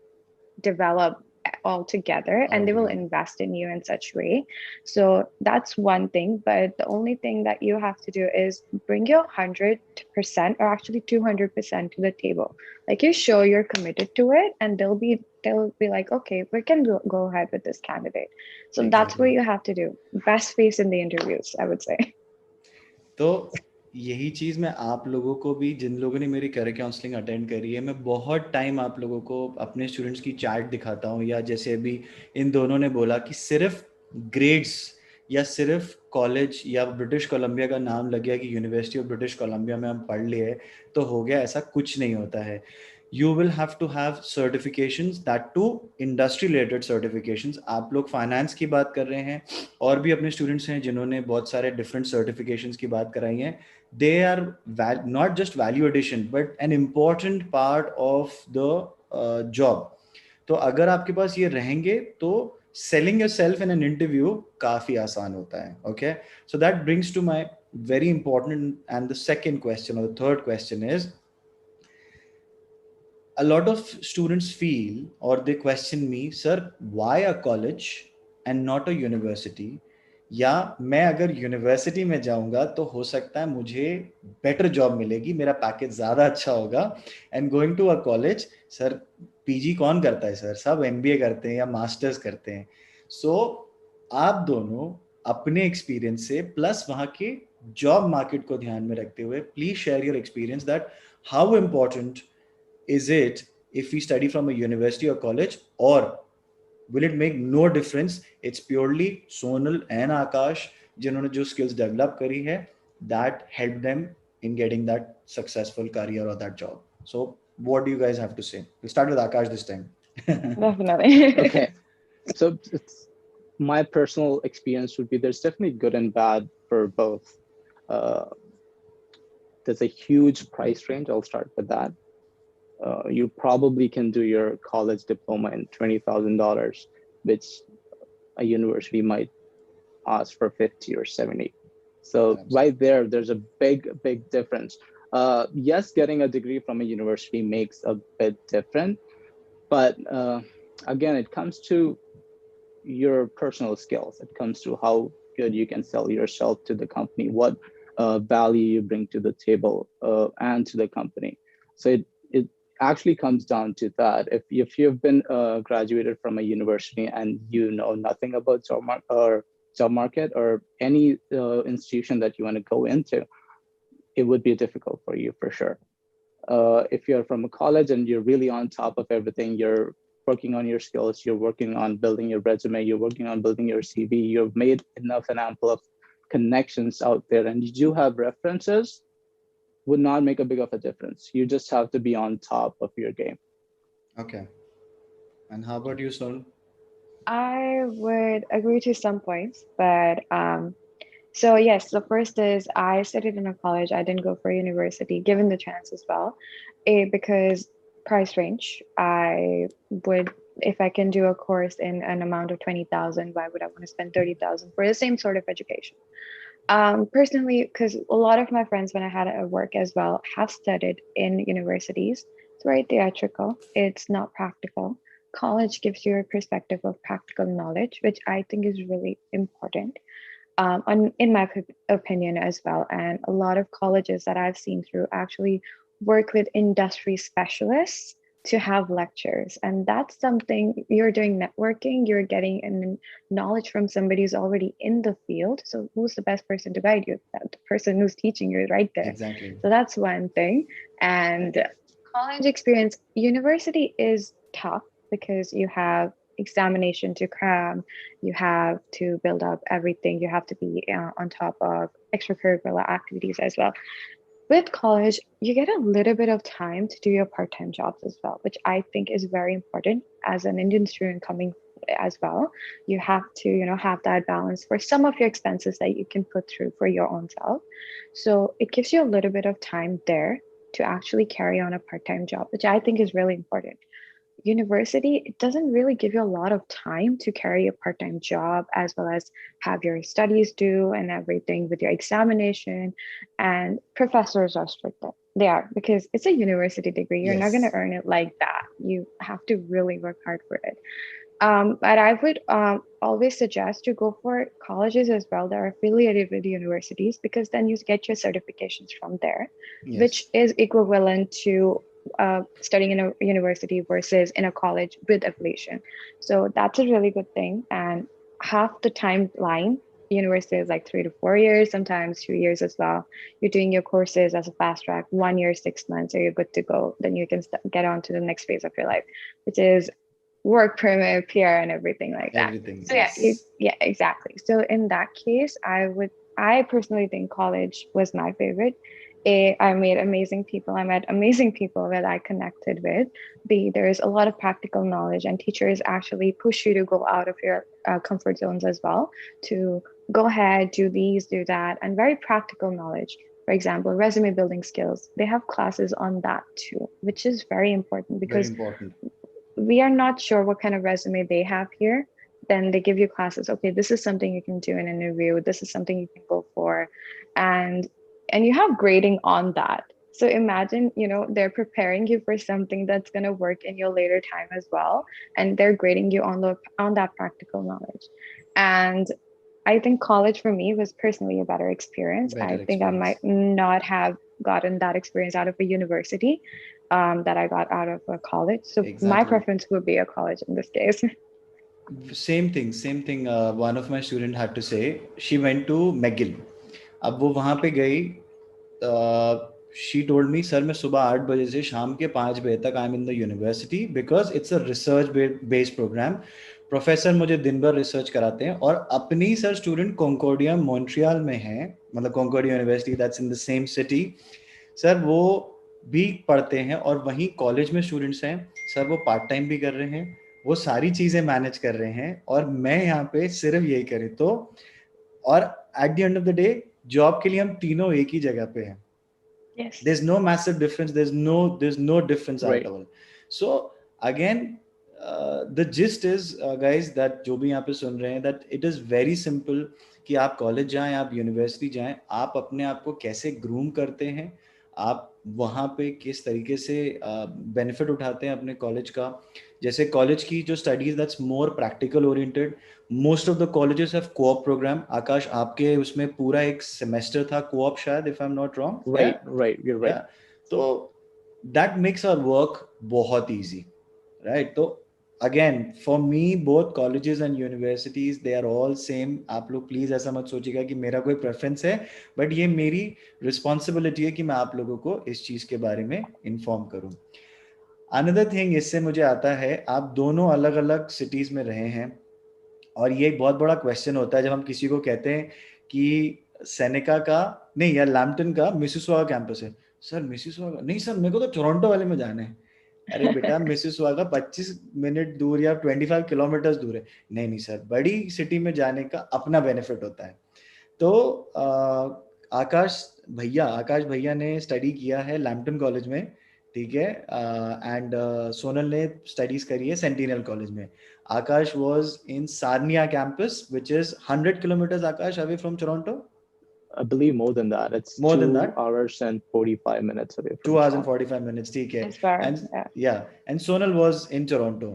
develop all together and they will invest in you in such way. So that's one thing. But the only thing that you have to do is bring your 100% or actually 200% to the table. Like you show you're committed to it, and they'll be like, okay, we can go ahead with this candidate. So that's what you have to do. Best face in the interviews, I would say. तो यही चीज़ मैं आप लोगों को भी, जिन लोगों ने मेरी करियर काउंसलिंग अटेंड करी है, मैं बहुत टाइम आप लोगों को अपने स्टूडेंट्स की चैट दिखाता हूँ, या जैसे अभी इन दोनों ने बोला कि सिर्फ ग्रेड्स या सिर्फ कॉलेज या ब्रिटिश कोलंबिया का नाम लग गया कि यूनिवर्सिटी ऑफ ब्रिटिश कोलंबिया में हम पढ़ लिए तो हो गया, ऐसा कुछ नहीं होता है. You will have to have certifications, that too industry related certifications. आप लोग फाइनेंस की बात कर रहे हैं, और भी अपने स्टूडेंट्स हैं जिन्होंने बहुत सारे डिफरेंट सर्टिफिकेशंस की बात कराई हैं. They are not just value addition but an important part of the job. तो अगर आपके पास ये रहेंगे तो selling yourself in an interview काफी आसान होता है. Okay, so that brings to my very important and the second question, or the third question is, a lot of students feel or they question me, sir, why a college and not a university? या मैं अगर university में जाऊंगा तो हो सकता है मुझे बेटर जॉब मिलेगी, मेरा पैकेज ज़्यादा अच्छा होगा, and going to a college, sir PG कौन करता है सर, सब एमबीए करते हैं या मास्टर्स करते हैं. सो आप दोनों अपने एक्सपीरियंस से प्लस वहाँ के जॉब मार्केट को ध्यान में रखते हुए please share your experience that how important is it if we study from a university or college, or will it make no difference? It's purely Sonal and Akash जिन्होंने जो skills develop करी है that help them in getting that successful career or that job. So what do you guys have to say? We'll start with Akash this time. Definitely. Okay, so it's my personal experience would be there's definitely good and bad for both. There's a huge price range. I'll start with that. You probably can do your college diploma in $20,000, which a university might ask for 50 or 70. So right there, there's a big difference. Yes, getting a degree from a university makes a bit different, but again, it comes to your personal skills. It comes to how good you can sell yourself to the company, what value you bring to the table and to the company. So it actually comes down to that. If you've been graduated from a university and you know nothing about job market or any institution that you want to go into, it would be difficult for you for sure. If you're from a college and you're really on top of everything, you're working on your skills, you're working on building your resume, you're working on building your CV, you've made enough and ample of connections out there, and you do have references, would not make a big of a difference. You just have to be on top of your game. Okay. And how about you, Son? I would agree to some points, but so yes, the first is I studied in a college. I didn't go for university, given the chance as well, because price range. I would, if I can do a course in an amount of 20,000, why would I want to spend 30,000 for the same sort of education? Personally, because a lot of my friends, when I had at work as well, have studied in universities. It's very theatrical. It's not practical. College gives you a perspective of practical knowledge, which I think is really important, in my opinion as well. And a lot of colleges that I've seen through actually work with industry specialists to have lectures, and that's something you're doing networking, you're getting knowledge from somebody who's already in the field. So who's the best person to guide you? That the person who's teaching you right there. Exactly. So that's one thing. And college experience, university is tough because you have examination to cram, you have to build up everything, you have to be on top of extracurricular activities as well. With college, you get a little bit of time to do your part-time jobs as well, which I think is very important as an Indian student coming as well. You have to, have that balance for some of your expenses that you can put through for your own self. So it gives you a little bit of time there to actually carry on a part-time job, which I think is really important. University, it doesn't really give you a lot of time to carry a part-time job as well as have your studies due and everything with your examination. And professors are stricter. They are, because it's a university degree. You're not going to earn it like that. You have to really work hard for it. But I would always suggest to go for colleges as well that are affiliated with universities, because then you get your certifications from there, which is equivalent to studying in a university versus in a college with affiliation. So that's a really good thing. And half the timeline, university is like 3 to 4 years, sometimes 2 years as well. You're doing your courses as a fast track, 1 year, 6 months, so you're good to go. Then you can get on to the next phase of your life, which is work permit, PR, and everything like that. Everything. So yeah, exactly. So in that case, I personally think college was my favorite. I made amazing people. I met amazing people that I connected with. There's a lot of practical knowledge, and teachers actually push you to go out of your comfort zones as well, to go ahead, do these, do that, and very practical knowledge. For example, resume building skills. They have classes on that too, which is very important, because we are not sure what kind of resume they have here. Then they give you classes. Okay, this is something you can do in an interview. This is something you can go for. And you have grading on that. So imagine, they're preparing you for something that's going to work in your later time as well, and they're grading you on that practical knowledge. And I think college for me was personally a better experience. Better I think I might experience. not have gotten that experience out of a university that I got out of a college. So my Exactly. preference would be a college in this case. Same thing. One of my student had to say she went to McGill. अब वो वहाँ पे गई. She told me, sir मैं सुबह 8 बजे से शाम के 5 बजे तक I am in the university because it's a research based program. Professor मुझे दिन भर रिसर्च कराते हैं और अपनी सर स्टूडेंट कॉन्कोर्डिया मॉन्ट्रियल में हैं, मतलब Concordia university that's in the same city. Sir वो भी पढ़ते हैं और वहीं कॉलेज में स्टूडेंट्स हैं. सर वो पार्ट टाइम भी कर रहे हैं, वो सारी चीज़ें मैनेज कर रहे हैं और मैं यहाँ पे सिर्फ यही करें तो. और at the end of the day job के लिए हम तीनों एक ही जगह पे हैं. Yes. There's no massive difference, there's no difference at Right. all. So again, the gist is, guys, that जो भी यहाँ पे सुन रहे हैं, that it is very simple कि आप कॉलेज जाएं, आप यूनिवर्सिटी जाएं, आप अपने आप को कैसे ग्रूम करते हैं, आप वहाँ पे किस तरीके से बेनिफिट उठाते हैं अपने कॉलेज का. जैसे कॉलेज की जो studies that's more practical oriented. Most of the colleges have coop program. Akash, आपके उसमें पूरा एक सेमेस्टर था कोऑप शायद, if I am not wrong. Right, you're right. Yeah. तो that makes our work बहुत easy, right? तो again, for me, both colleges and universities, they are all same. आप लोग प्लीज ऐसा मत सोचिएगा कि मेरा कोई प्रेफरेंस है, बट ये मेरी रिस्पॉन्सिबिलिटी है कि मैं आप लोगों को इस चीज के बारे में इन्फॉर्म करूं. अनदर थिंग इससे मुझे आता है, आप दोनों अलग अलग सिटीज में रहे हैं और ये एक बहुत बड़ा क्वेश्चन होता है जब हम किसी को कहते हैं कि सेनेका का नहीं या लैम्पटन का मिसिसॉगा कैंपस है. सर मिसिसॉगा नहीं सर, मेरे को तो टोरंटो वाले में जाना है. अरे बेटा मिसिसॉगा 25 मिनट दूर या 25 किलोमीटर दूर है. नहीं नहीं सर, बड़ी सिटी में जाने का अपना बेनिफिट होता है. तो आकाश भैया ने स्टडी किया है लैम्पटन कॉलेज में, ठीक है, एंड सोनल ने स्टडीज करी है सेंटिनल कॉलेज में. Akash was in Sarnia campus, which is 100 kilometers, Akash, away from Toronto. I believe more than that. It's More than 2 that. hours and 45 minutes away 2 from hours and Toronto. 45 minutes, ठीक है. It's far. And Yeah. yeah, and Sonal was in Toronto.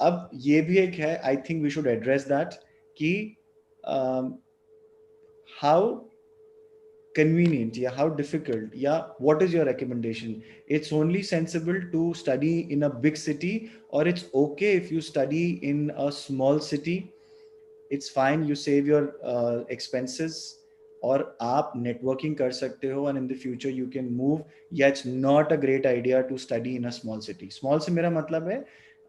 अब ये भी एक है, I think we should address that कि how convenient, yeah, how difficult, yeah, what is your recommendation? It's only sensible to study in a big city, or it's okay if you study in a small city? It's fine, you save your expenses, और आप networking कर सकते हो, and in the future you can move. Yeah, it's not a great idea to study in a small city. Small से मेरा मतलब है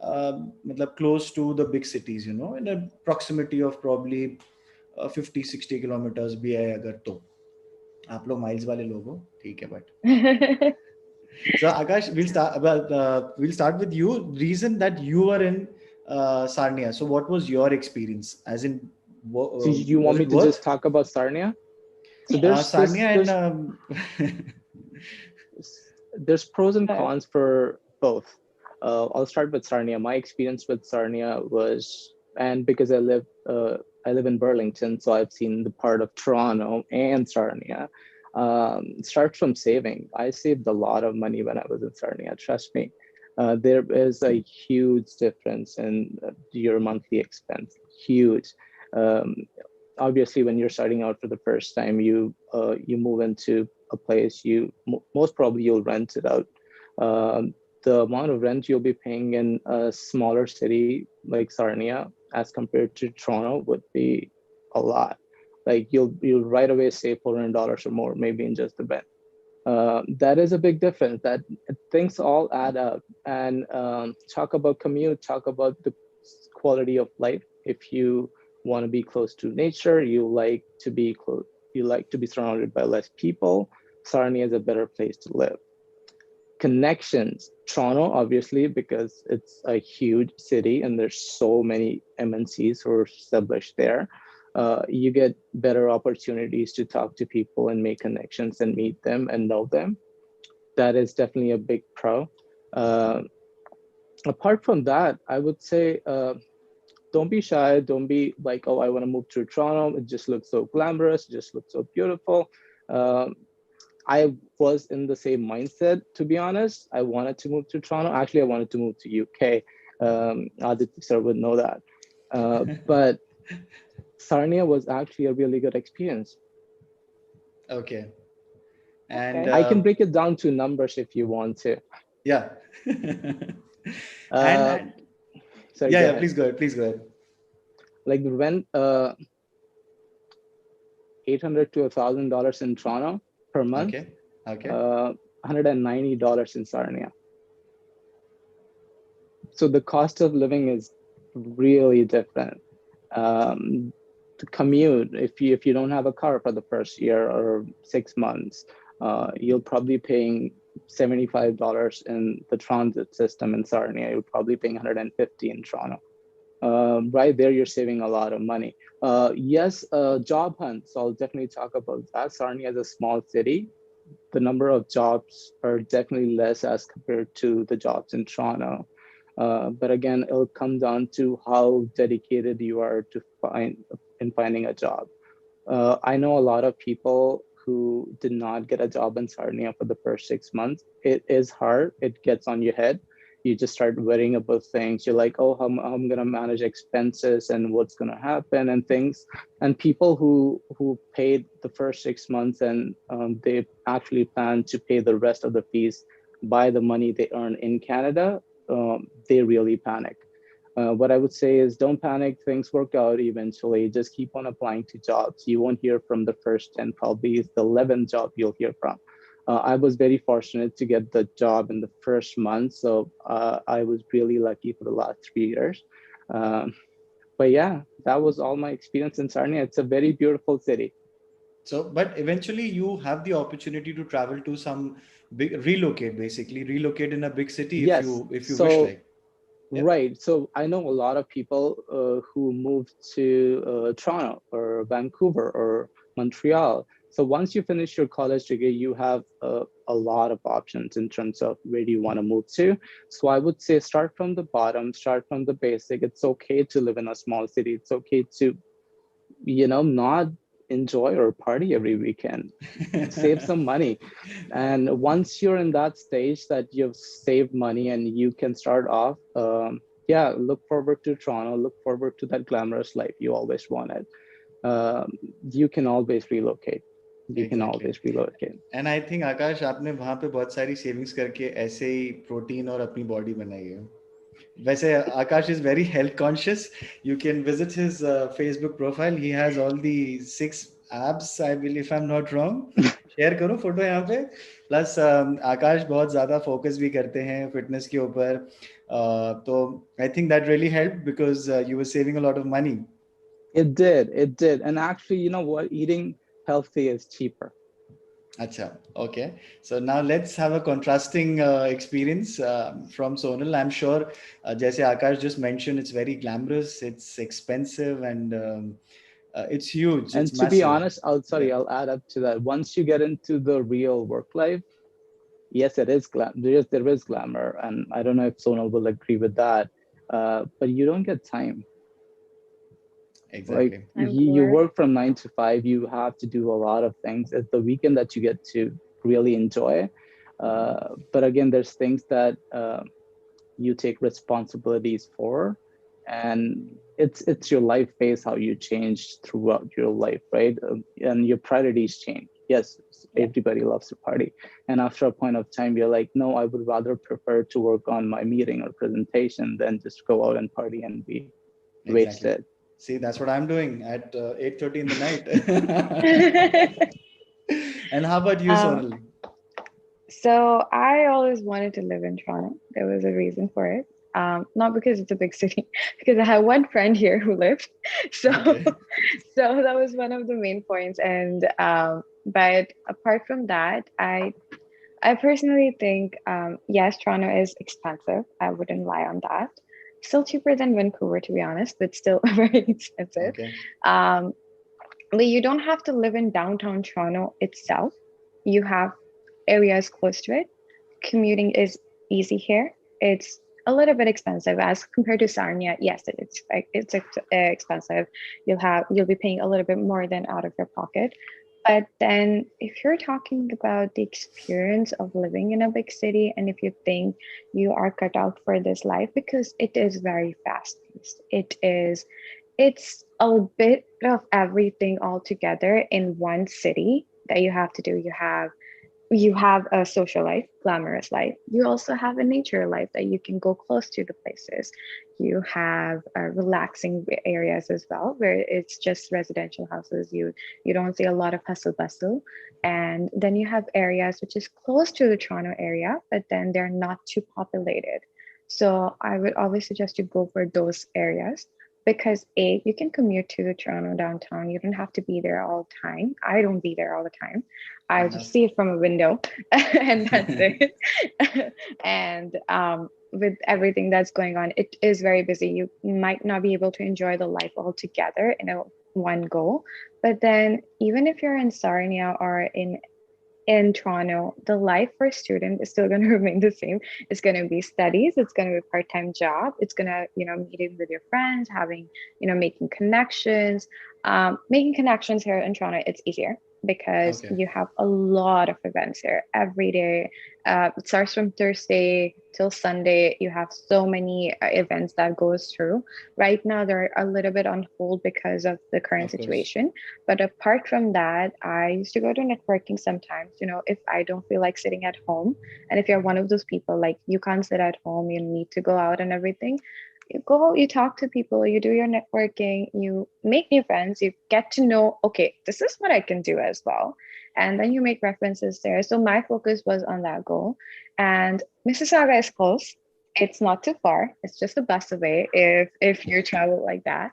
मतलब close to the big cities, you know, in a proximity of probably 50-60 kilometers भी है अगर तो. आप लोग माइल्स वाले लोग हो, ठीक है, but so Akash, we'll start with you. Reason that you were in Sarnia. So what was your experience? As in, So you want was me it to worth? just talk about Sarnia? So there's Sarnia there's, and there's pros and Right. cons for both. I'll start with Sarnia. My experience with Sarnia was, and because I live in Burlington, so I've seen the part of Toronto and Sarnia. Start from saving. I saved a lot of money when I was in Sarnia. Trust me, there is a huge difference in your monthly expense. Huge. Obviously, when you're starting out for the first time, you move into a place. Most probably you'll rent it out. The amount of rent you'll be paying in a smaller city like Sarnia as compared to Toronto would be a lot. Like you'll right away save $400 or more, maybe in just the rent. That is a big difference. That things all add up. And talk about commute, talk about the quality of life. If you want to be close to nature, you like to be surrounded by less people, Sarnia is a better place to live. Connections, Toronto, obviously, because it's a huge city and there's so many MNCs who are established there. You get better opportunities to talk to people and make connections and meet them and know them. That is definitely a big pro. Apart from that, I would say don't be shy. Don't be like, oh, I want to move to Toronto. It just looks so glamorous. It just looks so beautiful. I was in the same mindset, to be honest. I wanted to move to Toronto. Actually, I wanted to move to UK. Aditya sir would know that. But Sarnia was actually a really good experience. Okay. And Okay. I can break it down to numbers if you want to. yeah. Uh, And Sorry, yeah, go yeah, ahead. please go ahead. Please go ahead. Like the rent, $800 to $1,000 in Toronto per month, Okay. Okay. $190 in Sarnia. So the cost of living is really different. To commute, if you don't have a car for the first year or 6 months, you'll probably paying $75 in the transit system in Sarnia. You're probably paying 150 in Toronto. Right there, you're saving a lot of money. Yes, job hunts. I'll definitely talk about that. Sarnia is a small city. The number of jobs are definitely less as compared to the jobs in Toronto. But again, it'll come down to how dedicated you are to finding a job. I know a lot of people who did not get a job in Sarnia for the first 6 months. It is hard. It gets on your head. You just start worrying about things. You're like, oh, how I'm gonna manage expenses and what's gonna happen and things. And people who paid the first 6 months and they actually plan to pay the rest of the fees by the money they earn in Canada, they really panic. What I would say is don't panic, things work out eventually. Just keep on applying to jobs. You won't hear from the first 10, probably it's the 11th job you'll hear from. I was very fortunate to get the job in the first month. So I was really lucky for the last 3 years. But yeah, that was all my experience in Sarnia. It's a very beautiful city. So, but eventually you have the opportunity to travel to some big relocate, basically relocate in a big city Yes. if you wish, So like. Yeah. right. So I know a lot of people who moved to Toronto or Vancouver or Montreal. So once you finish your college degree, you have a lot of options in terms of where do you want to move to. So I would say start from the bottom, start from the basic. It's okay to live in a small city. It's okay to, not enjoy or party every weekend. Save some money. And once you're in that stage that you've saved money and you can start off, yeah, look forward to Toronto, look forward to that glamorous life you always wanted. Um, you can always relocate. You can Exactly. always relocate. And I think Akash आपने वहां पे बहुत सारी savings करके ऐसे ही protein और अपनी body बनाई है वैसे Akash is very health conscious you can visit his Facebook profile he has all the 6 abs I believe if I am not wrong share करूं फोटो यहाँ पे प्लस आकाश बहुत ज्यादा फोकस भी करते हैं फिटनेस के ऊपर तो I think that really help because you were saving a lot of money It did. And actually, you know what? Eating healthy is cheaper. Acha, okay. So now let's have a contrasting experience from Sonal. I'm sure, jaise Akash just mentioned, it's very glamorous, it's expensive, and it's huge, And it's to be massive. honest, Yeah, I'll add up to that. Once you get into the real work life, yes, it is there is glamour, and I don't know if Sonal will agree with that. But you don't get time. Like exactly. I'm you poor. work from 9 to 5, you have to do a lot of things. It's the weekend that you get to really enjoy. But again, there's things that you take responsibilities for, and it's your life phase, how you change throughout your life, right? And your priorities change. Yes, everybody loves to party, and after a point of time, you're like, no, I would rather prefer to work on my meeting or presentation than just go out and party and be Exactly. wasted. See, that's what I'm doing at 8:30 in the night. And how about you, um, Sonal? so I always wanted to live in Toronto. There was a reason for it. Not because it's a big city, because I have one friend here who lived. So, Okay. so that was one of the main points. And but apart from that, I personally think yes, Toronto is expensive. I wouldn't lie on that. Still cheaper than Vancouver, to be honest, but still very expensive. Okay. Um, but you don't have to live in downtown Toronto itself. You have areas close to it. Commuting is easy here. It's a little bit expensive as compared to Sarnia. Yes, it's expensive. You'll be paying a little bit more than out of your pocket. But then, if you're talking about the experience of living in a big city, and if you think you are cut out for this life, because it is very fast paced, it's a bit of everything all together in one city that you have to do. You have a social life, glamorous life. You also have a nature life that you can go close to the places. You have relaxing areas as well, where it's just residential houses. You don't see a lot of hustle bustle. And then you have areas which is close to the Toronto area, but then they're not too populated. So I would always suggest you go for those areas because you can commute to the Toronto downtown. You don't have to be there all the time. I don't be there all the time. I just see it from a window and that's it. And with everything that's going on, it is very busy. You might not be able to enjoy the life altogether in a one go. But then even if you're in Sarnia or in Toronto, the life for a student is still going to remain the same. It's going to be studies. It's going to be a part-time job. It's going to, meeting with your friends, having, making connections. Making connections here in Toronto, it's easier because you have a lot of events here every day. It starts from Thursday till Sunday. You have so many events that goes through. Right now, they're a little bit on hold because of the current situation. But apart from that, I used to go to networking sometimes, if I don't feel like sitting at home. And if you're one of those people, like you can't sit at home, you need to go out and everything. You go, you talk to people, you do your networking, you make new friends, you get to know, okay, this is what I can do as well. And then you make references there. So my focus was on that goal. And Mississauga is close. It's not too far. It's just a bus away if you travel like that.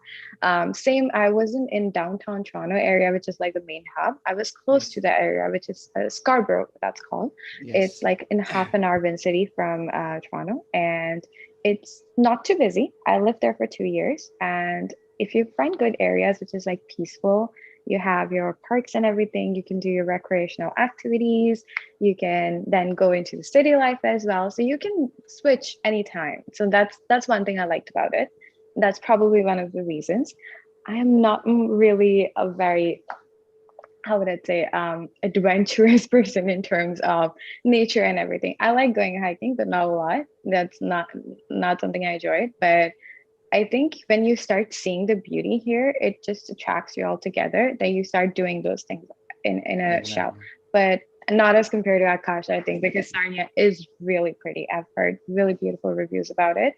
Same, I wasn't in downtown Toronto area, which is like the main hub. I was close to the area, which is Scarborough, that's called. It's like in half an hour city from Toronto. And it's not too busy. I lived there for 2 years. And if you find good areas, which is like peaceful, you have your parks and everything, you can do your recreational activities, you can then go into the city life as well. So you can switch anytime. So that's one thing I liked about it. That's probably one of the reasons. I am not really a very, how would I say, adventurous person in terms of nature and everything. I like going hiking, but not a lot. That's not something I enjoy. But I think when you start seeing the beauty here, it just attracts you all together that you start doing those things in a shell. But not as compared to Akash, I think, because Sarnia is really pretty. I've heard really beautiful reviews about it.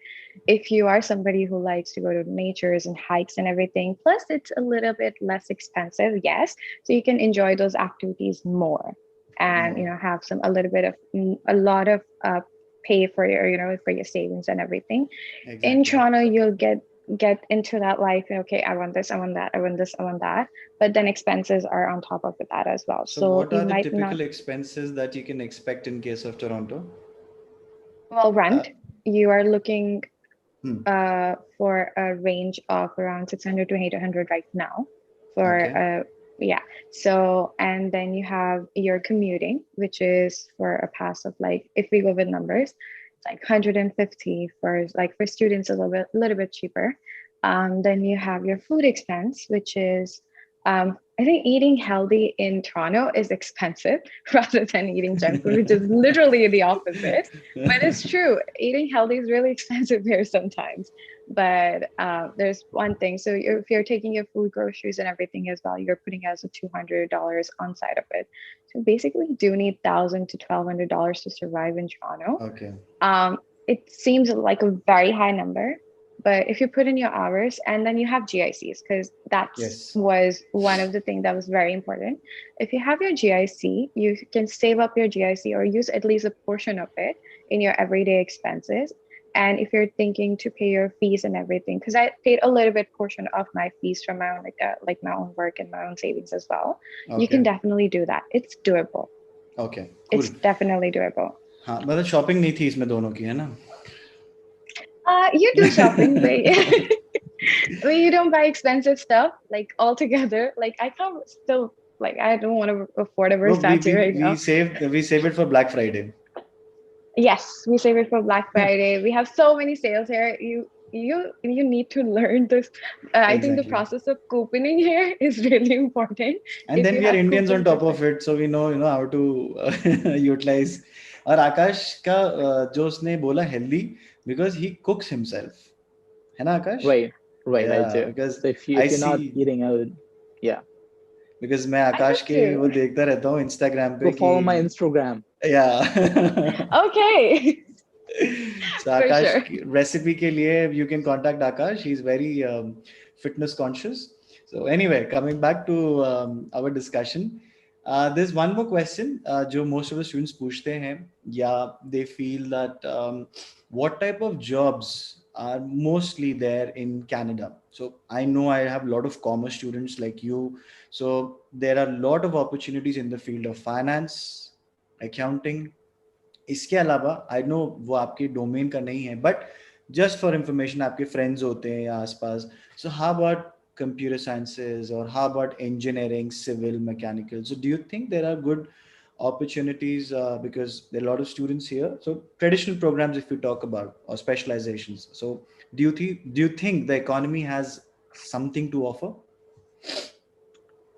If you are somebody who likes to go to natures and hikes and everything, plus it's a little bit less expensive, yes. So you can enjoy those activities more and, have a lot of pay for your savings and everything. In Toronto, you'll get into that life. Okay, I want this, I want that, I want this, I want that. But then expenses are on top of that as well. So what are the typical expenses that you can expect in case of Toronto? Well, rent. You are looking for a range of around 600 to 800 right now. So, and then you have your commuting, which is for a pass of like, if we go with numbers, like 150 for students, a little bit cheaper. Then you have your food expense, which is I think eating healthy in Toronto is expensive rather than eating junk food, which is literally the opposite. But it's true, eating healthy is really expensive here sometimes. But there's one thing. So if you're taking your food, groceries, and everything as well, you're putting as a $200 on side of it. So basically, you do need $1,000 to $1,200 to survive in Toronto. Okay. It seems like a very high number. But if you put in your hours, and then you have GICs, because that was one of the things that was very important. If you have your GIC, you can save up your GIC or use at least a portion of it in your everyday expenses. And if you're thinking to pay your fees and everything, because I paid a little bit portion of my fees from my own my own work and my own savings as well. You can definitely do that. It's doable. Okay, cool. It's definitely doable. हाँ, मतलब shopping नहीं थी इसमें दोनों की, है ना? You do shopping, but you don't buy expensive stuff like altogether. Like I can't still I don't want to afford a Versace right now. We save it for Black Friday. Yes, we save it for Black Friday. We have so many sales here. you need to learn this. I think the Exactly. process of couponing here is really important. And If then you we are have Indians on coupons top with it. of it, so we know how to utilize. और आकाश का जो उसने बोला healthy because he cooks himself, है ना आकाश? Right, right, I Yeah, do. because So if I you're not see, eating out, yeah, because मैं I Akash cook के वो too. देखता रहता हूँ Instagram go पे कि follow my Instagram. yeah. Okay. So For Akash sure. recipe के लिए you can contact Akash. He's very fitness conscious. So anyway, coming back to our discussion, there's one more question जो most of the students पूछते हैं, या they feel that what type of jobs are mostly there in Canada. So I know I have a lot of commerce students like you. So there are a lot of opportunities in the field of finance, accounting. इसके अलावा I know वो आपके domain का नहीं है, but just for information आपके friends होते हैं या आसपास, so how about computer sciences or how about engineering, civil, mechanical? So do you think there are good opportunities because there are a lot of students here? So traditional programs, if we talk about, or specializations. So do you think the economy has something to offer?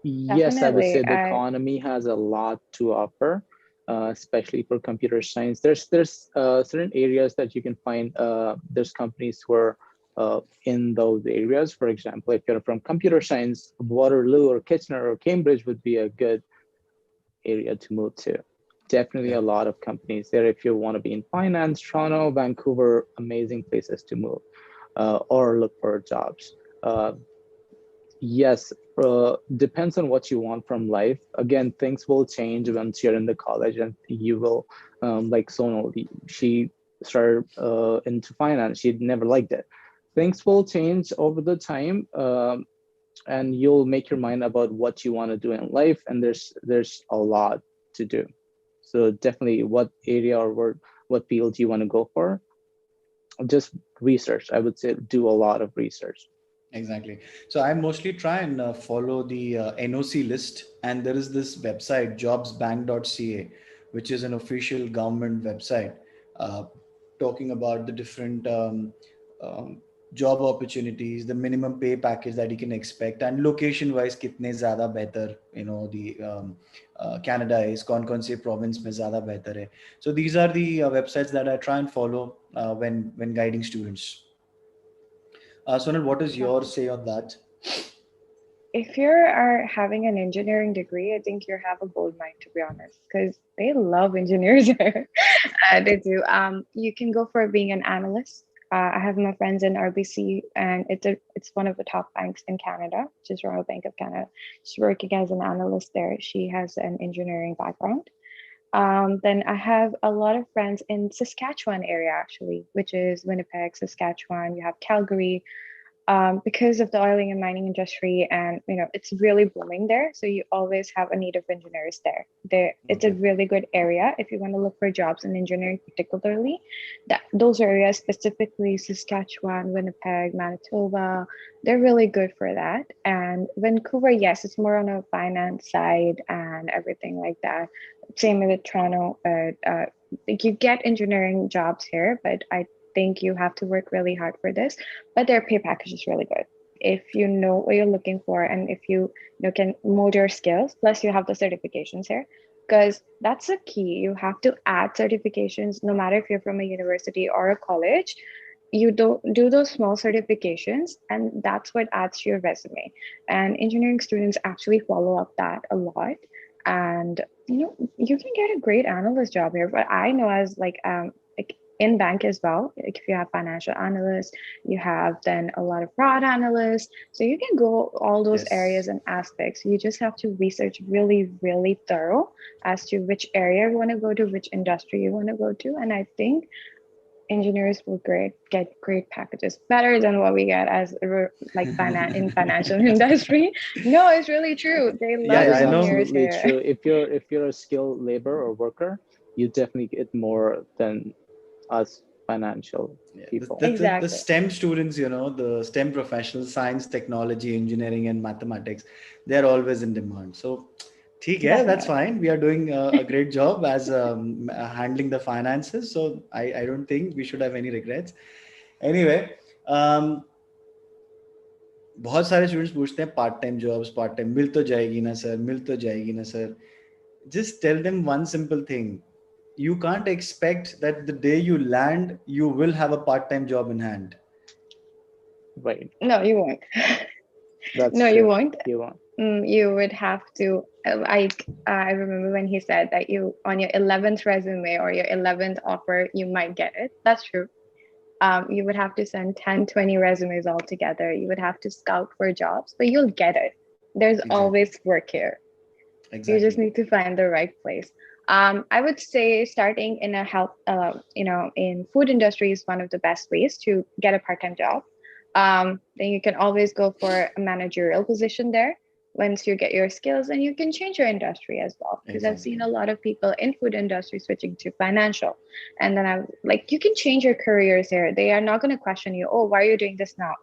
Yes, I would Definitely. say the economy has a lot to offer, especially for computer science. There's certain areas that you can find. There's companies who are in those areas. For example, if you're from computer science, Waterloo or Kitchener or Cambridge would be a good area to move to. Definitely Yeah. a lot of companies there. If you want to be in finance, Toronto, Vancouver, amazing places to move or look for jobs. Yes, depends on what you want from life. Again, things will change once you're in the college, and you will, like Sonal, she started into finance. She never liked it. Things will change over the time, and you'll make your mind about what you want to do in life. And there's a lot to do. So definitely, what area or what field you want to go for, just research. I would say do a lot of research. Exactly. So I mostly try and follow the NOC list, and there is this website jobsbank.ca, which is an official government website uh, talking about the different job opportunities, the minimum pay package that you can expect, and location-wise कितने ज़्यादा बेहतर the Canada is, कौन-कौन से province में ज़्यादा बेहतर है. So these are the websites that I try and follow when guiding students. Sonal, what is your say on that? If you are having an engineering degree, I think you have a gold mine, to be honest, because they love engineers here. They do. You can go for being an analyst. I have my friends in RBC, and it's one of the top banks in Canada, which is Royal Bank of Canada. She's working as an analyst there. She has an engineering background. Then I have a lot of friends in Saskatchewan area, actually, which is Winnipeg, Saskatchewan. You have Calgary, because of the oiling and mining industry, and it's really booming there, so you always have a need of engineers there. It's a Okay. really good area if you want to look for jobs in engineering, particularly that those areas, specifically Saskatchewan, Winnipeg, Manitoba, they're really good for that. And Vancouver, yes, it's more on a finance side and everything like that. Same with Toronto, but like you get engineering jobs here, but I think you have to work really hard for this. But their pay package is really good if you know what you're looking for, and if you can mold your skills. Plus, you have the certifications here, because that's the key. You have to add certifications, no matter if you're from a university or a college. You do those small certifications, and that's what adds to your resume. And engineering students actually follow up that a lot. And you can get a great analyst job here. But I know, as like in bank as well, like if you have financial analysts, you have then a lot of fraud analysts, so you can go all those Yes. areas and aspects. You just have to research really, really thorough as to which area you want to go to, which industry you want to go to. And I think engineers will get great packages, better than what we get as like in financial industry. No, it's really true. They Yeah, love That yeah, is I know. engineers absolutely here. true. If you're a skilled labor or worker, you definitely get more than us financial Yeah, people. the Exactly. STEM students, the STEM professionals, science, technology, engineering, and mathematics, they're always in demand. So, ठीक है, that's Definitely. fine. We are doing a great job as handling the finances. So I don't think we should have any regrets. Anyway, um, बहुत सारे students पूछते हैं part time jobs, part time मिल तो जाएगी ना सर, मिल तो जाएगी ना sir. Just tell them one simple thing. You can't expect that the day you land, you will have a part time job in hand. Right. No, you won't. That's No, you true. won't. You won't. You would have to. I remember when he said that you on your 11th resume or your 11th offer, you might get it. That's true. You would have to send 10, 20 resumes all together. You would have to scout for jobs, but you'll get it. There's Exactly. always work here. You just Exactly. need to find the right place. I would say starting in a health, in food industry is one of the best ways to get a part-time job. Then you can always go for a managerial position there. Once you get your skills, and you can change your industry as well. Because I've seen Exactly. a lot of people in food industry switching to financial, and then I'm like, you can change your careers here. They are not going to question you. Oh, why are you doing this now?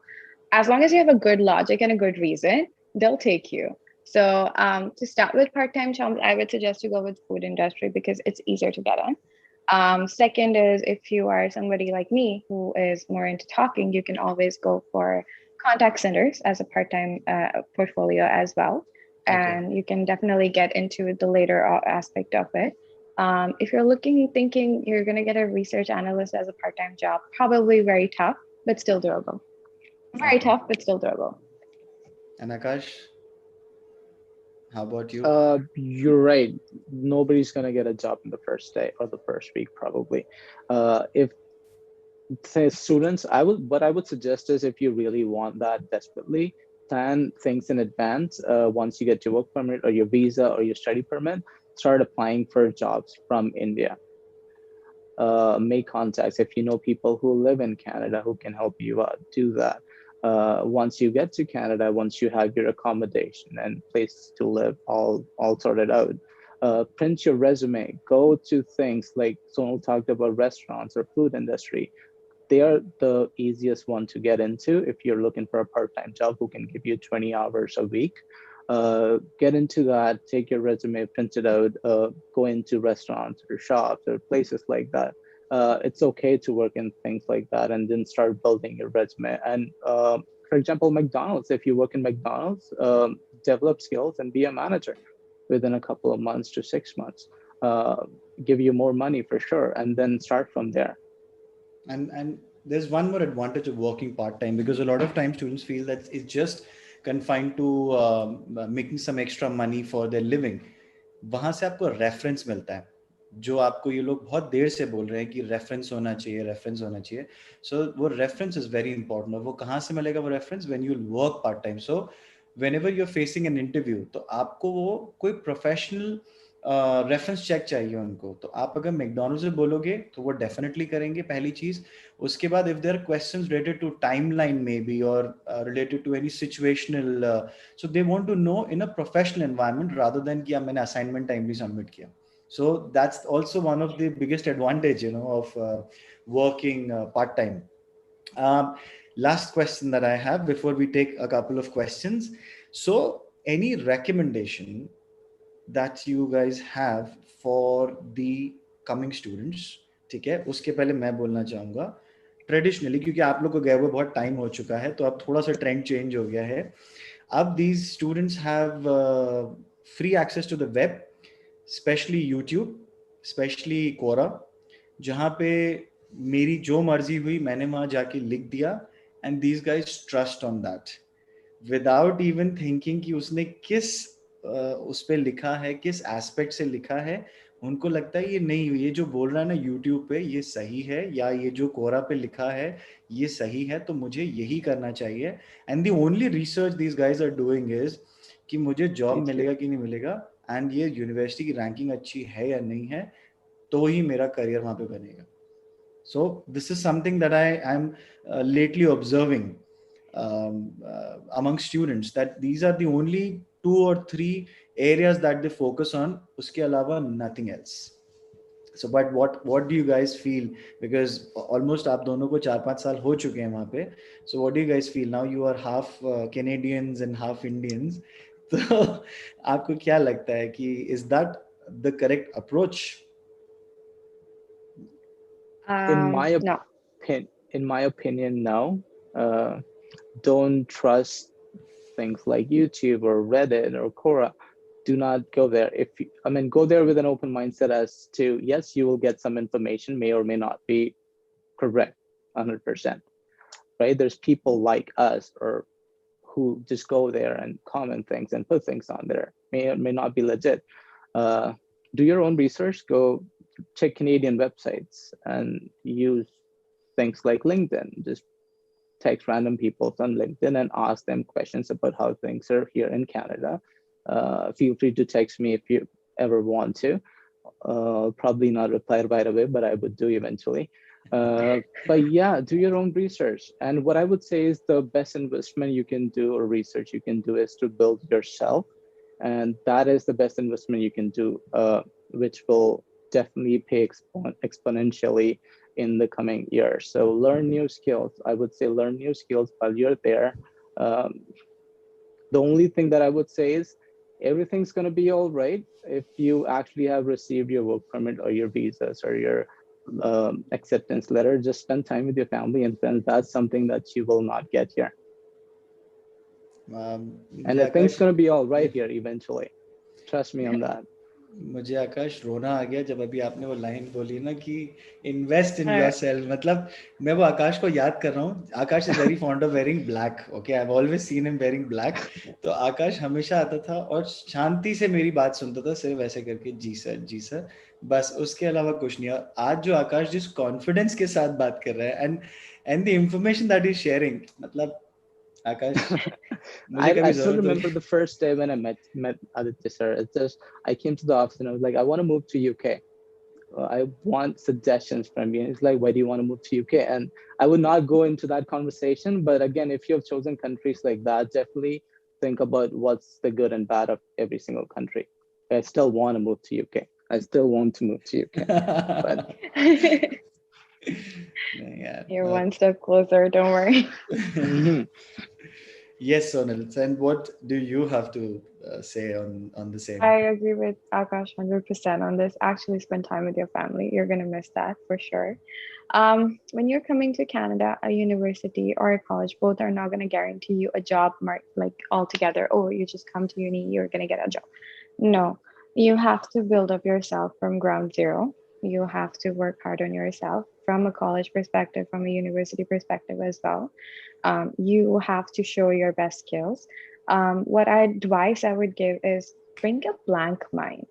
As long as you have a good logic and a good reason, they'll take you. So to start with part-time jobs, I would suggest to go with food industry because it's easier to get in. Second is if you are somebody like me who is more into talking, you can always go for contact centers as a part-time portfolio as well. Okay. And you can definitely get into the later aspect of it. If you're thinking you're going to get a research analyst as a part-time job, probably very tough, but still doable. Very Okay. tough, but still doable. And Akash, how about you? You're right. Nobody's gonna get a job in the first day or the first week, probably. If say students, what I would suggest is if you really want that desperately, plan things in advance. Once you get your work permit or your visa or your study permit, start applying for jobs from India. Make contacts if you know people who live in Canada who can help you out. Do that. Once you get to Canada, once you have your accommodation and place to live all sorted out, print your resume. Go to things like Sonal talked about, restaurants or food industry. They are the easiest one to get into if you're looking for a part-time job who can give you 20 hours a week. Get into that, take your resume, print it out, go into restaurants or shops or places like that. It's okay to work in things like that and then start building your resume. And for example, McDonald's, if you work in McDonald's, develop skills and be a manager within a couple of months to 6 months. Give you more money for sure, and then start from there. And there's one more advantage of working part time, because a lot of times students feel that it's just confined to making some extra money for their living. वहां से आपको reference मिलता है, जो आपको ये लोग बहुत देर से बोल रहे हैं कि रेफरेंस होना चाहिए, रेफरेंस होना चाहिए. सो वो रेफरेंस इज वेरी इंपॉर्टेंट. और वो कहाँ से मिलेगा वो reference? When you work part time. So whenever you are facing an interview, तो आपको वो कोई प्रोफेशनल रेफरेंस चेक चाहिए उनको. तो आप अगर मैकडोनल्ड्स से बोलोगे तो वो डेफिनेटली करेंगे, पहली चीज. उसके बाद if there are questions related to timeline may be, और related to any situational, so they want to know in a professional environment rather than कि मैंने assignment timely submit किया. So that's also one of the biggest advantage, of working part time. Um, Last question that I have before we take a couple of questions. So any recommendation that you guys have for the coming students? ठीक है, उसके पहले मैं बोलना चाहूँगा traditionally, क्योंकि आप लोग को गए हुए बहुत टाइम हो चुका है, तो अब थोड़ा सा ट्रेंड चेंज हो गया है. अब these students have free access to the web, especially YouTube, especially Quora, जहाँ पे मेरी जो मर्जी हुई मैंने वहाँ जाके लिख दिया, and these guys trust on that without even thinking कि उसने किस उस पे लिखा है, किस एस्पेक्ट से लिखा है. उनको लगता है ये नहीं, ये जो बोल रहा है ना यूट्यूब पे ये सही है, या ये जो कोरा पे लिखा है ये सही है, तो मुझे यही करना चाहिए. And the only research these guys are doing is कि मुझे जॉब मिलेगा कि नहीं मिलेगा, एंड ये यूनिवर्सिटी की रैंकिंग अच्छी है या नहीं है, तो ही मेरा करियर वहाँ पे बनेगा. So this is something that I am lately observing among students, that these are the only 2 or 3 areas that they focus on. Uske alawa nothing else. So but what do you guys feel, because almost आप दोनों को 4-5 साल हो चुके हैं वहाँ पे. So what do you guys feel now? You are half Canadians and half Indians. तो आपको क्या लगता है कि is that the correct approach? In my No. opinion, no. Don't trust things like YouTube or Reddit or Quora. Do not go there. Go there with an open mindset as to, yes, you will get some information, may or may not be correct 100%, right? There's people like us or who just go there and comment things and put things on there, may or may not be legit. Do your own research, go check Canadian websites and use things like LinkedIn. Just text random people on LinkedIn and ask them questions about how things are here in Canada. Feel free to text me if you ever want to. Probably not reply right away, but I would do eventually. But yeah, do your own research. And what I would say is the best investment you can do or research you can do is to build yourself. And that is the best investment you can do, which will definitely pay exponentially in the coming years. So learn new skills. I would say learn new skills while you're there. The only thing that I would say is everything's going to be all right if you actually have received your work permit or your visas or your acceptance letter. Just spend time with your family and friends. That's something that you will not get here. And I think it's going to be all right here eventually. Trust me on that. मुझे आकाश रोना आ गया जब अभी आपने वो line बोली ना कि इन्वेस्ट इन योरसेल्फ. मतलब मैं वो आकाश को याद कर रहा हूँ. Akash is very fond of wearing black. Okay, I have always seen him wearing black. तो आकाश हमेशा आता था और शांति से मेरी बात सुनता था, सिर्फ ऐसे करके जी सर, बस उसके अलावा कुछ नहीं. आज जो आकाश जिस कॉन्फिडेंस के साथ बात कर रहा है and the information that is sharing, मतलब Akash, I still remember the first day when I met Aditya sir. It's just I came to the office and I was like, I want to move to UK. I want suggestions from you. And it's like, why do you want to move to UK? And I would not go into that conversation. But again, if you have chosen countries like that, definitely think about what's the good and bad of every single country. I still want to move to UK. I still want to move to UK. But yeah, you're one step closer. Don't worry. Yes, Sonal. And what do you have to say on the same? I agree with Akash 100% on this. Actually, spend time with your family. You're going to miss that for sure. When you're coming to Canada, a university or a college, both are not going to guarantee you a job like altogether. Oh, you just come to uni, you're going to get a job. No, you have to build up yourself from ground zero. You have to work hard on yourself from a college perspective, from a university perspective as well. You have to show your best skills. What advice I would give is bring a blank mind.